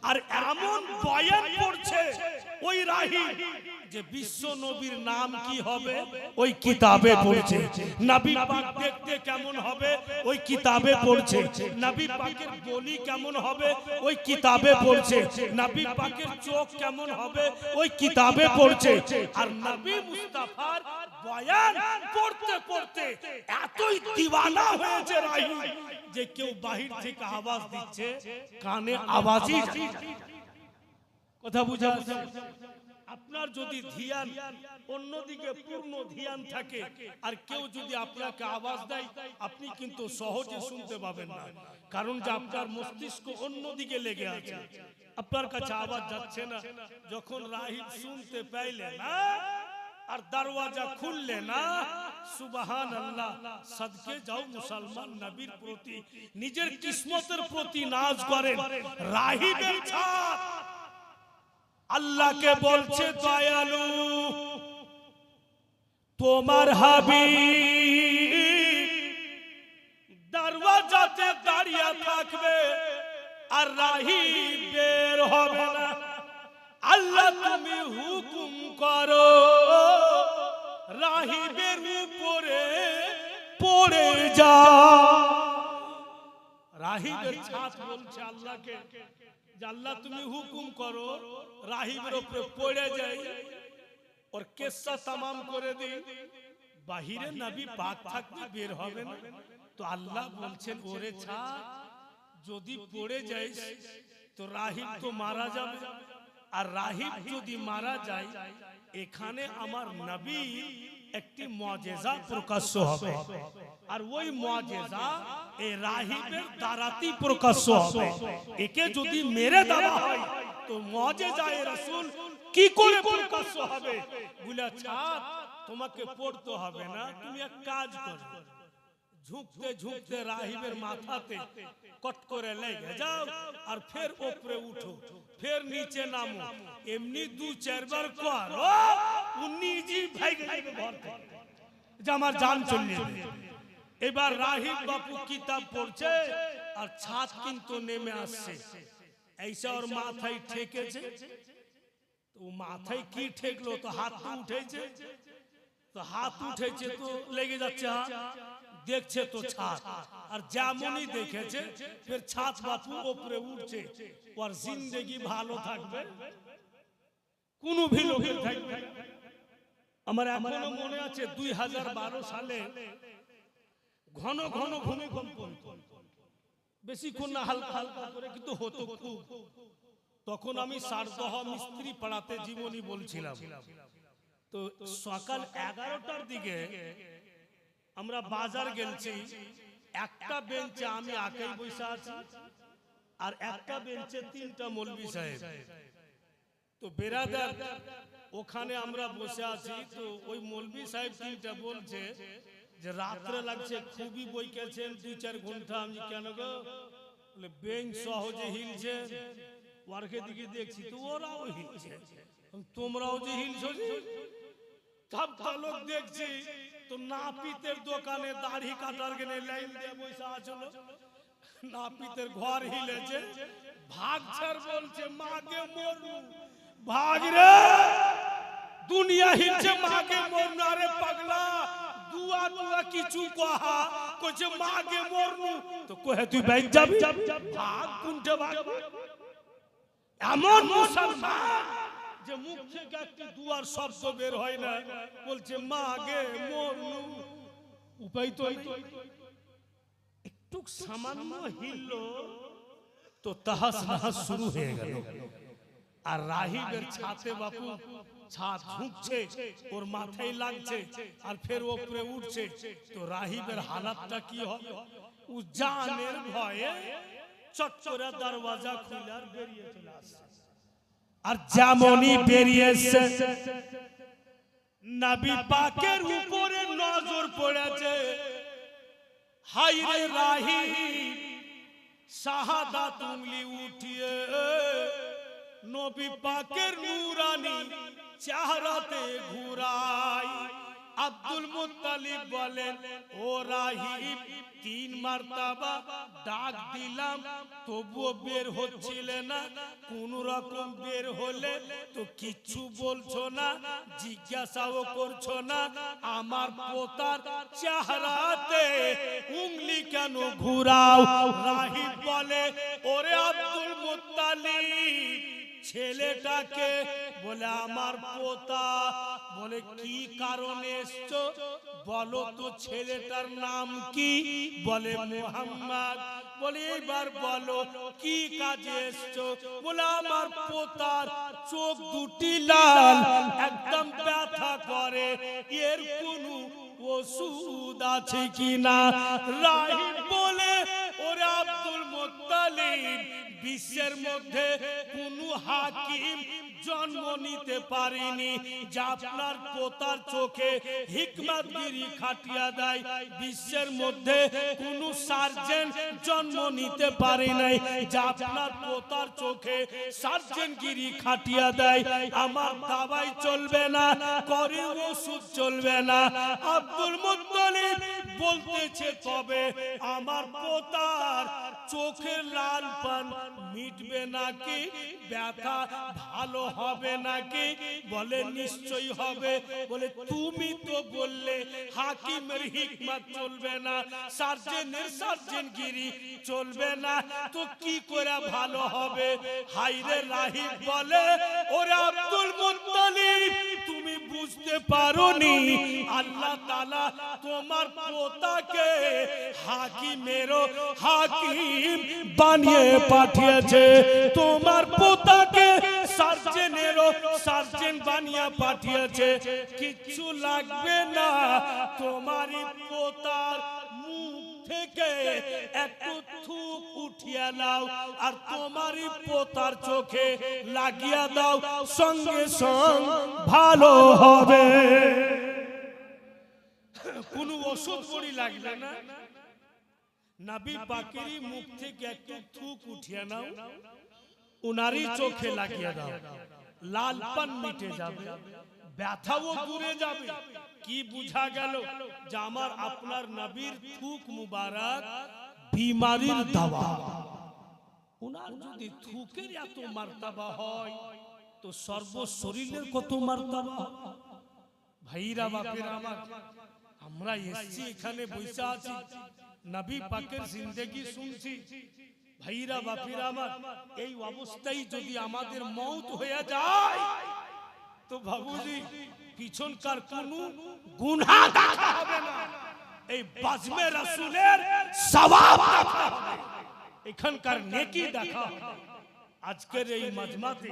আর এমন বয়ান করছে ওই রাহিব যে বিশ্ব নবীর নাম কি হবে ওই কিতাবে পড়ছে, নবী পাক দেখতে কেমন হবে ওই কিতাবে পড়ছে, নবী পাকের বলি কেমন হবে ওই কিতাবে পড়ছে, নবী পাকের চোখ কেমন হবে ওই কিতাবে পড়ছে। আর নবী মুস্তাফার বয়ান পড়তে পড়তে এতই দিওয়ানা হয়েছে রাহিব যে কেউ বাহির থেকে আওয়াজ দিচ্ছে, কানে আওয়াজই কথা বুঝা। আপনার যদি ধ্যান অন্যদিকে পূর্ণ ধ্যান থাকে আর কেউ যদি আপনাকে আওয়াজ দেয়, আপনি কিন্তু সহজে শুনতে পাবেন না, কারণ যে আপনার মস্তিষ্ক অন্যদিকে লেগে আছে, আপনার কাছে আওয়াজ যাচ্ছে না। যখন রাহিব শুনতে পাইলে না আর দরওয়াজা খুললে না, সুবহানাল্লাহ, সাদকে যাও মুসলমান নবীর প্রতি, নিজের কিসমতের প্রতি নাজ করেন। রাহিবের ছাপ আল্লাহকে বলছে, দয়ালু তোমার হাবিব দরওয়াজাতে দাঁড়িয়ে থাকবে আর রাহিব বের হবে না। আল্লাহ তুমি হুকুম করো রাহিবের উপরে পড়ে যা। রাহিবের ছাপ বলছে আল্লাহকে, আল্লাহ তুমি হুকুম করো রাহিবের উপরে পড়ে যাই और किस्सा तमाम করে দিই। বাহিরে নবী পাক থাকতে বের হবে না। তো আল্লাহ বলছেন, ওরে ছাপ, যদি পড়ে যাইস তো রাহিব তো মারা যাবে, আর রাহিব যদি মারা যায় এখানে আমার নবী একটি মুজিজা প্রকাশ্য হবে, আর ওই মুজিজা এই রাহিবের দ্বারাতি প্রকাশ্য হবে। একে যদি মেরে দেওয়া হয় তো মুজিজায়ে রাসূল কি করে প্রকাশ্য হবে? বলে ছাপ তোমাকে পড়তে হবে না, তুমি এক কাজ করো, ঝুঁকতে ঝুঁকতে রাহিবের মাথাতে কট করে লেগে যাও আর ফের উপরে উঠো, ফের নিচে নামো, এমনি দু চারবার করো, উনি জি ভাই যাবে ঘর থেকে, যে আমার জান চলে যাবে। এবার রাহিব বাপু কিতাব পড়ছে আর ছাদ কিন্তু নেমে আসছে, এইসা ওর মাথায় ঠেকেছে। তো মাথায় কি ঠেকলো? তো হাত তো উঠেছে, তো হাত উঠেছে তো লেগে যাচ্ছে হাত, দেখছে তো ছাদ, আর যেমনই দেখেছে ফের ছাদ বাপু উপরে উঠছে, ওর জিন্দেগি ভালো থাকবে, কোনো ভিলোভিল থাকবে। আমার এখনো মনে আছে 2012 সালে ঘন ঘন ভূমিকম্প, বেশিক্ষণ না, হালকা হালকা করে কিন্তু হতো খুব। তখন আমি সারদহ মিস্ত্রি পাড়াতে জীবনী বলছিলাম। তো সকাল 11টার দিকে আমরা বাজার গেছি, একটা বেঞ্চে আমি একাই বসে আছি আর একটা বেঞ্চে 3টা মৌলভী সাহেব। তো বেরাদার ওখানে আমরা বসে আছি, তো ওই মৌলভী সাহেব 3টা বলছে, যে রাত্রে লাগছে খুবই বইকেছেন 2-4 ঘন্টা। আমি কেন গো? বলে বেঞ্চ সহজে হিলছে, ওয়ার্কে দিকে দেখছি তো ওরাও হিলছে, তোমরাও যে হিলছো সব লোক দেখছি তো নাপিতের দোকানে দাড়ি কাটার গেলে লাইন দিয়ে বসে আছো, নাপিতের ঘর হিলেছে, ভাগছার বলছে মাগে মরু, ভাগ রে দুনিয়া হিলছে মাগে মরু। আরে পাগলা দুয়া দুয়া কিছু কহা কইছে মাগে মরু তো কহে তুই বাইক যাবি, ভাগ কোনটা ভাগ? এমন মুসলমান যে মুখ থেকে একটি দুয়ার শব্দ বের হয় না, বলছে মাগে মরু। উপায় তো একটু সামান্য হিলল তো তাহাস নাহাস শুরু হয়ে গেল। আর রাহিবের ছাতে বাপু ছাদ ঝুঁকছে, ওর মাথায় লাগছে আর ফের উপরে উঠছে, তো রাহিবের হালাতটা কি হবে? ও জানের ভয়ে চট করে দরওয়াজা খুলে আর বেরিয়ে চলে আসছে। আর যেমনই বেরিয়েছে নবী পাকের উপরে নজর পড়েছে। হায় রে রাহিব শাহাদাত উঙ্গলি উঠিয়ে নবী পাকের নূরানি চেহারাতে ঘুরাই। আব্দুল মুত্তালিব বলেন ও রাহিব 3 মারতাবা ডাক দিলাম তবুও বের হচ্ছিলে না, কোন রকম বের হলে তো কিচ্ছু বলছো না, জিজ্ঞাসাও করছো না, আমার পোতার চেহারাতে উঙ্গলি কেন ঘুরাও? রাহিব বলে ওরে আব্দুল মুত্তালিব ছেলেটাকে, বলে আমার পোতা। বলে কি কারণে এসছো বলো তো, ছেলেটার নাম কি? বলে মুহাম্মদ। বলে এবার বলো কি কাজে এসছো? বলে আমার পোতার চোখ দুটি লাল, একদম ব্যথা করে, এর কোনো ওষুধ আছে কিনা? রাহিব বলে ওরে আব্দুল মুত্তালিব বিশ্বের মধ্যে কোনো হাকিম জন্ম নিতে পারেনি যা আপনার পোতার চোখে হিকমতগিরি খাটিয়া দেয়। বিশ্বের মধ্যে কোনো সার্জন জন্ম নিতে পারে নাই যা আপনার পোতার চোখে সার্জনগিরি খাটিয়া দেয়। আমার দাবাই চলবে না, করে ওষুধ চলবে না। আব্দুল মুত্তালিব বলতেছে তবে আমার পোতার চোখের লাল পান মিটবে নাকি, ব্যথা ভালো হবে নাকি? বলে নিশ্চয়ই হবে। বলে তুমি তো বললে হাকিমের হিকমত চলবে না, সার্জনের সার্জনগিরি চলবে না, তো কি করে ভালো হবে? হায়রে রাহিব বলে ওরে আব্দুল মুত্তালিব তুমি বুঝতে পারোনি আল্লাহ তাআলা তোমার পোতাকে হাকিমেরও হাকিম বানিয়ে পাঠিয়েছে, তোমার পোতাকে সার্জনেরও সার্জন বানিয়ে পাঠিয়েছে। কিচ্ছু লাগবে না, তোমারই পোতার মুখ থেকে একটু থুক উঠিয়ে নাও আর তোমারই পোতার চোখে লাগিয়ে দাও, সঙ্গে সঙ্গে ভালো হবে। কোনো ওষুধ বড়ি লাগবে না, নবী পাকেরই মুখ থেকে একটু থুক উঠিয়ে নাও, উনারই চোখে লাগিয়ে দাও, লালপান মিটে যাবে, ব্যথাও দূরে যাবে। কি বুঝা গেল? যে আমার আপনার নবীর থুক মুবারক বিমারির দাওয়া। উনার যদি থুকের এত মার্তবা হয় তো সর্ব শরীরের কত মার্তবা। ভাইরা বাপেরা আমার, আমরা এসেছি এখানে বসে আছি, নবী পাকের জিন্দেগি শুনছি। ভাইরা বাপেরা আমার, এই অবস্থায় যদি আমাদের মওত হয়ে যায় তো বাবুজি পিছনকার কোনো গুনাহ দেখা হবে না, এই বাজমে রাসূলের সওয়াব দেখা হবে, এখানকার নেকি দেখা হবে। আজকের এই মাজমাতে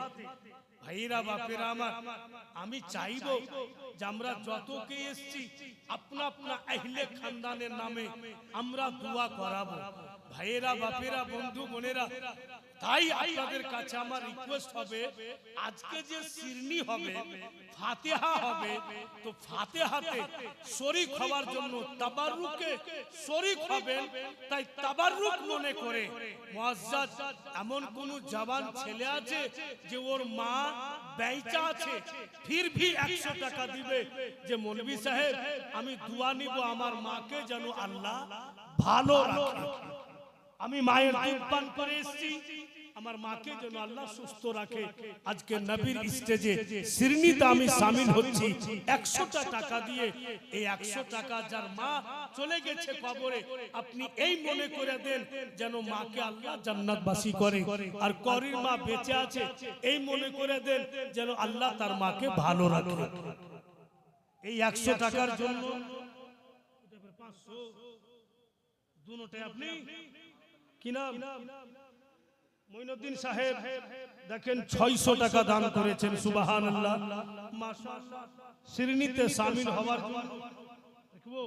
ভাইরা বাপেরা আমার, আমি চাইবো যে আমরা যতকে এসেছি আপনা আপনা আহলে খানদানের নামে আমরা দোয়া করাবো। ভাইয়েরা, বাপেরা, বন্ধু, বোনেরা, তাই আপনাদের কাছে আমার রিকোয়েস্ট হবে, আজকে যে সিরনি হবে, ফাতিহা হবে, তো ফাতিহাতে শরীক হওয়ার জন্য তাবাররুকে শরীক হবেন। তাই তাবাররুক মনে করে মুআজ্জাজ এমন কোন জওয়ান ছেলে আছে যে ওর মা বেঁচে আছে, ফির ভি 100 টাকা দিবে যে মৌলভী সাহেব আমি দোয়া নিব আমার মাকে যেন আল্লাহ ভালো রাখে, আমি মায়ের দুধ পান করে এসেছি, আমার মাকে যেন আল্লাহ সুস্থ রাখে। আজকে নবীর স্টেজে সিরনিতে আমি শামিল হচ্ছি 100টা টাকা দিয়ে। এই 100 টাকা যার মা চলে গেছে কবরে, আপনি এই মনে করে দেন যেন মাকে আল্লাহ জান্নাতবাসী করে, আর করির মা বেঁচে আছে এই মনে করে দেন যেন আল্লাহ তার মাকে ভালো রাখে। এই 100 টাকার জন্য 500 দুটোটাই আপনি কি নাম মঈনুদ্দিন সাহেব দেখেন 600 টাকা দান করেছেন, সুবহানাল্লাহ, মাশাআল্লাহ। সিরনিতে শামিল হওয়ার জন্য দেখবো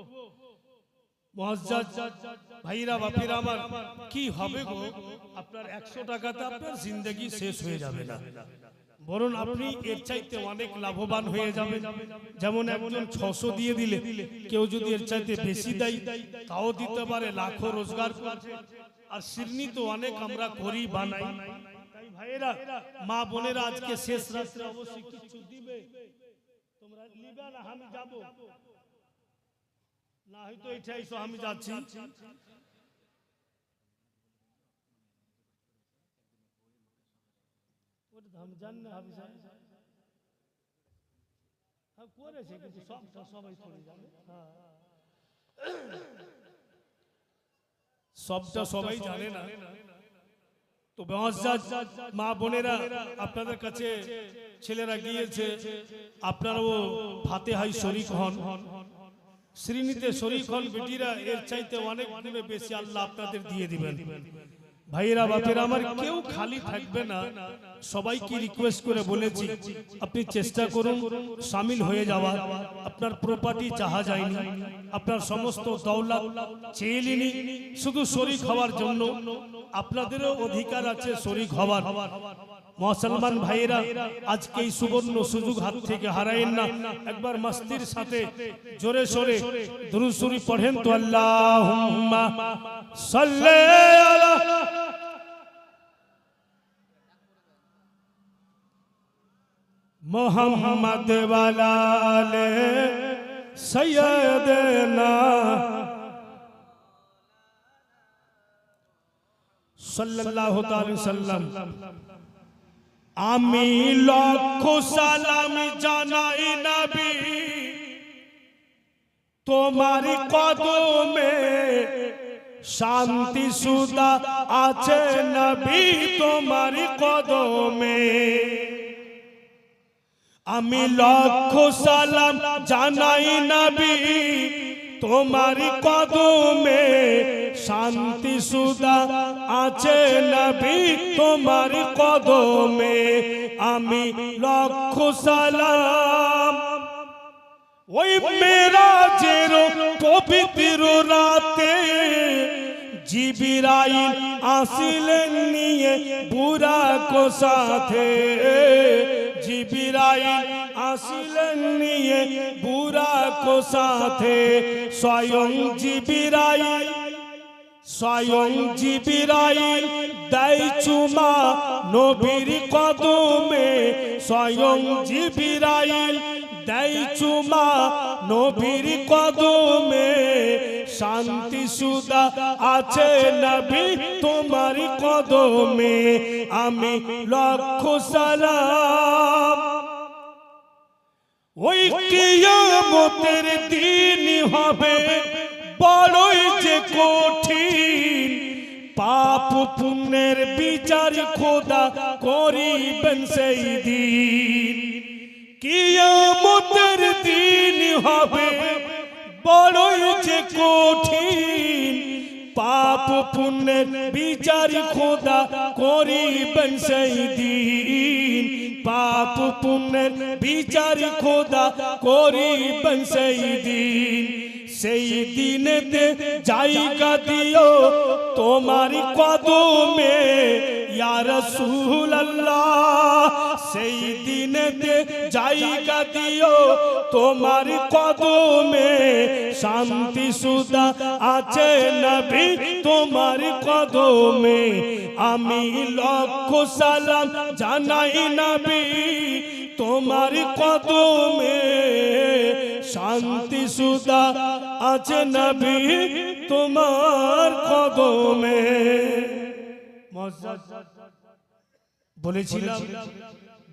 মুআজ্জাজ ভাইরা, বাপিরা আমার, কি হবে গো আপনার 100 টাকাতে আপনার জিন্দেগি শেষ হয়ে যাবে না, বরং আপনি এর চাইতে অনেক লাভবান হয়ে যাবেন। যেমন একজন 600 দিয়ে দিলে, কেউ যদি এর চাইতে বেশি দেয় তাও দিতে পারে, লাখো রোজগার করছে। আর সিরনি তো অনেক আমরা করি বানাই। তাই ভাইয়েরা, মা বোনেরা, আজকে শেষ রাত্রে অবশ্যই কিছু দিবে, তোমরা নিবে না, আমি যাব না, হয়তো এটাই তো আমি যাচ্ছি। আমি জানি না, আমি জানি করেছে কিন্তু সবটা সবাই করে জানে, সবটা সবাই জানে না। তো মুআজ্জাজ মা বোনেরা, আপনাদের কাছে ছেলেরা গিয়েছে, আপনারাও ফাতিহায় শরীক হন, শ্রীনিতে শরীক হন। বেটিরা এর চাইতে অনেক গুণে বেশি আল্লাহ আপনাদের দিয়ে দিবেন। ভাইয়েরা, বাপেরা আমার, কেউ খালি থাকবে না। সবাইকে রিকোয়েস্ট করে বলেছি আপনি চেষ্টা করুন শামিল হয়ে যাওয়ার। আপনার প্রপার্টি চাহা যায়নি, আপনার সমস্ত দৌলত চেয়েলিনি, শুধু শরীক হওয়ার জন্য। আপনাদেরও অধিকার আছে শরীক হওয়ার। মুসলমান ভাইয়েরা, আজকে এই সুবর্ণ সুযোগ হাত থেকে হারায়েন না। একবার মস্তির সাথে জোরে সোরে দুরূদ শরীফ পড়েন তো, আল্লাহুম্মা সাল্লি আলা মুহাম্মদ ওয়ালা আলে সাইয়্যিদিনা সাল্লাল্লাহু তাআলা সাল্লাম। আমি লক্ষ সালাম জানাই নবী তোমার কদমে, শান্তি সুদা আছে নবী তোমার কদমে। আমি লক্ষ সালাম জানাই নবী তোমার কদমে, শান্তি সুদা আছে নবী তোমার কদমে। আমি লক্ষ সালাম ওই মেরাজের পবিত্র রাতে, জিবরাইল আসিলেন নিয়ে বুরাক সাথে, জিবরাইল আসিলেন নিয়ে বুরাক সাথে। স্বয়ং জিবরাইল দেয় চুমা নবীর কদমে, স্বয়ং জিবরাইল দেয় চুমা নবীর কদমে। শান্তি সুদা আছে নবী তোমার কদমে। আমি লক্ষ সালাম ওই কিয়ামতের দিন হবে বড়ই যে কঠিন, পাপ পুণ্যের বিচার খোদা করিবেন সেই দিন। কিয়ামতের দিন হবে বড়ই যে কঠিন, পাপ পুণ্যের বিচার খোদা করিবেন সেই দিন। পাপ পুণ্যের বিচার খোদা করিবেন সেই দিন। সেই দিনেতে জায়গা দিও তোমার কদমে ইয়া রাসূলুল্লাহ সেই দিনেতে জায়গা দিও তোমার কদমে শান্তি সুধা আছে নবী তোমার কদমে আমি লক্ষ সালাম জানাই নবী তোমার কদমে শান্তি সুধা আছে নবী তোমার কদমে। বলেছিলাম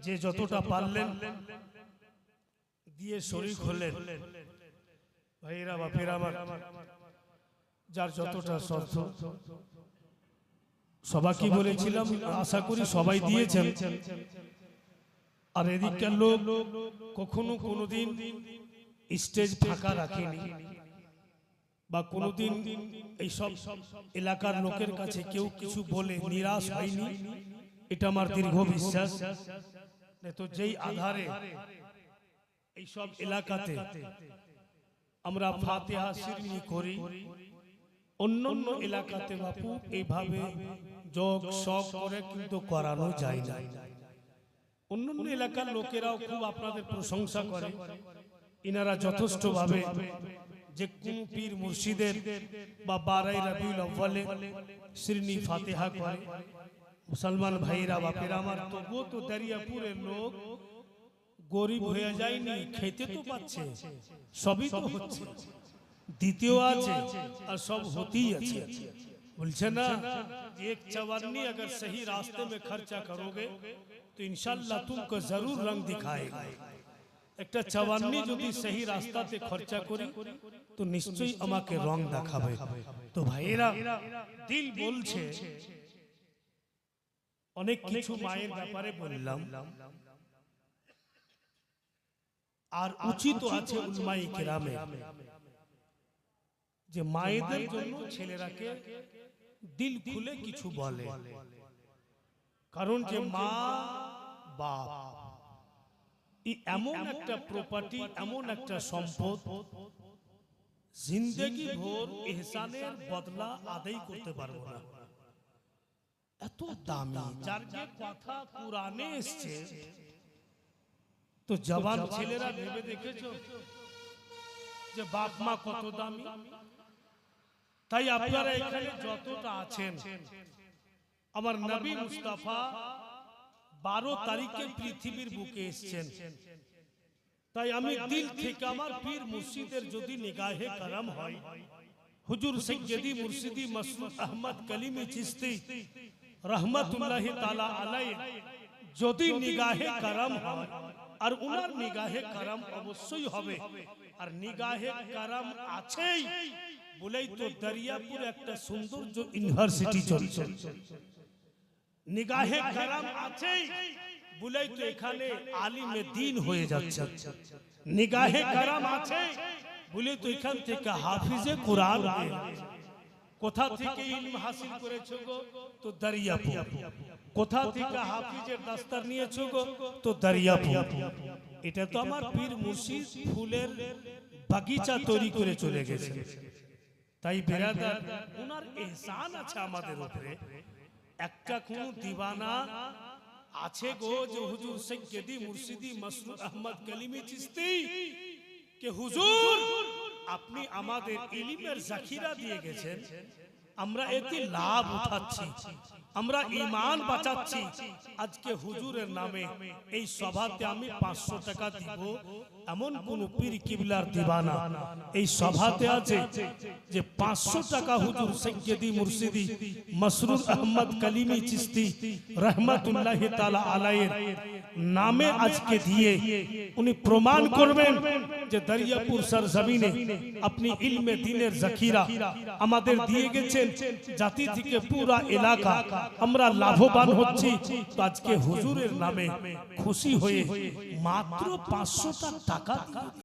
যে যতটা পারলেন দিয়ে শরীক হলেন ভাইরা বাপেরা আমার, যার যতটা শর্ত সবাইকে বলেছিলাম, আশা করি সবাই দিয়েছেন। আর এদিককার লোক কখনো কোনোদিন স্টেজ ফাঁকা রাখেনি বা কোনোদিন এইসব এলাকার লোকের কাছে কেউ কিছু বলে নিরাশ হয়নি, এটা আমার দীর্ঘ বিশ্বাস। তো যেই আধারে এইসব এলাকাতে আমরা ফাতিহা শিরনি করি, অন্যান্য এলাকাতে বাপু এইভাবে যোগ শখ করে কিন্তু করানো যায় না। অন্যান্য এলাকার লোকেরাও খুব আপনাদের প্রশংসা করে, ইনারা যথেষ্ট ভাবে যে কোন পীর মুর্শিদের বা 12 রবিউল আউয়ালে শিরনি ফাতিহা করে। মুসলমান ভাইরা বাপেরা আমার, তবুও তো দরিয়াপুরের লোক গরিব হয়ে যায়নি, খেতে তো পাচ্ছে, সবই তো হচ্ছে, দ্বিতীয় আছে আর সব হতেই আছে। बोलছে না एक चवन्नी अगर सही रास्ते में खर्चा करोगे तो इंशाल्लाह तुमको जरूर रंग दिखाएगा। একটা চওয়ান্নি যদি সহি রাস্তাতে খরচা করি তো নিশ্চয়ই আমাকে রং দেখাবে। তো ভাইরা দিল বলছে, অনেক কিছু মায়ের ব্যাপারে বললাম, আর উচিত আছে উলামায়ে কেরামে যে মায়েদের জন্য ছেলেরাকে দিল খুলে কিছু বলে। কারণ যে মা বাপ এমন একটা প্রপার্টি, এমন একটা সম্পদ, জিন্দেগি ভোর ইহসানের বদলা আদায় করতে পারবো না, এত দামি। যার যে কথা কুরআনে এসেছে, তো জওয়ান ছেলেরা ভেবে দেখেছো যে বাপ মা কত দামি? তাই আপনারা এখানে যতটা আছেন, আমার নবী মুস্তাফা 12 তারিখে পৃথিবীর বুকে এসেছেন। তাই আমি দিল থেকে আমার পীর মুর্শিদের যদি নিগাহে করম হয়, হুজুর সৈয়দি মুর্শিদি মাসউদ আহমদ কলিমি চিশতি রহমাতুল্লাহি তাআলা আলাইহি যদি নিগাহে করম হয়, আর উনার নিগাহে করম অবশ্যই হবে, আর নিগাহে করম আছেই বলেই তো দরিয়াপুর একটা সৌন্দর্য ইউনিভার্সিটি চলছে। নিগাহে করম আছে বলেই তো এখানে আলিমে দ্বীন হয়ে যাচ্ছে। নিগাহে করম আছে বলে তো এখান থেকে হাফিজে কুরআন হয়ে যাচ্ছে। কোথা থেকে ইলম হাসিল করেছো গো? তো দরিয়াপুর। কোথা থেকে হাফিজের দস্তার নিয়েছো গো? তো দরিয়াপুর। এটা তো আমার পীর মুর্শিদ ফুলের বাগিচা তৈরি করে চলে গেছে। তাই বেরাদার, ওনার ইহসান আছে আমাদের উপরে। একটা কোন দিওয়ানা আছে গো যে হুজুর সৈয়দি মুর্শিদি মাসউদ আহমদ কলিমি চিশতি কে হুজুর আপনি আমাদের ইলমের জাখিরা দিয়ে গেছেন, আমরা এতে লাভ উঠাচ্ছি, আমরা ঈমান বাঁচাচ্ছি, আজকে হুজুরের নামে এই সভাতে আমি 500 টাকা দিব, এমন কোন পীর কিবলার দিওয়ানা এই সভাতে আছে যে 500 টাকা হুজুর সৈয়দি মুর্শিদি মাসউদ আহমদ কলিমি চিশতি রহমাতুল্লাহি তাআলা আলাইহির নামে আজকে দিয়ে উনি প্রমাণ করবেন যে দরিয়াপুর সরজমিনে আপনি ইলমে দ্বীনের জাখিরা আমাদের দিয়ে গেছেন, জাতি থেকে পুরা এলাকা আমরা লাভবান হচ্ছি। তো আজকে হুজুরের নামে খুশি হয়ে মাত্র 500 টাকা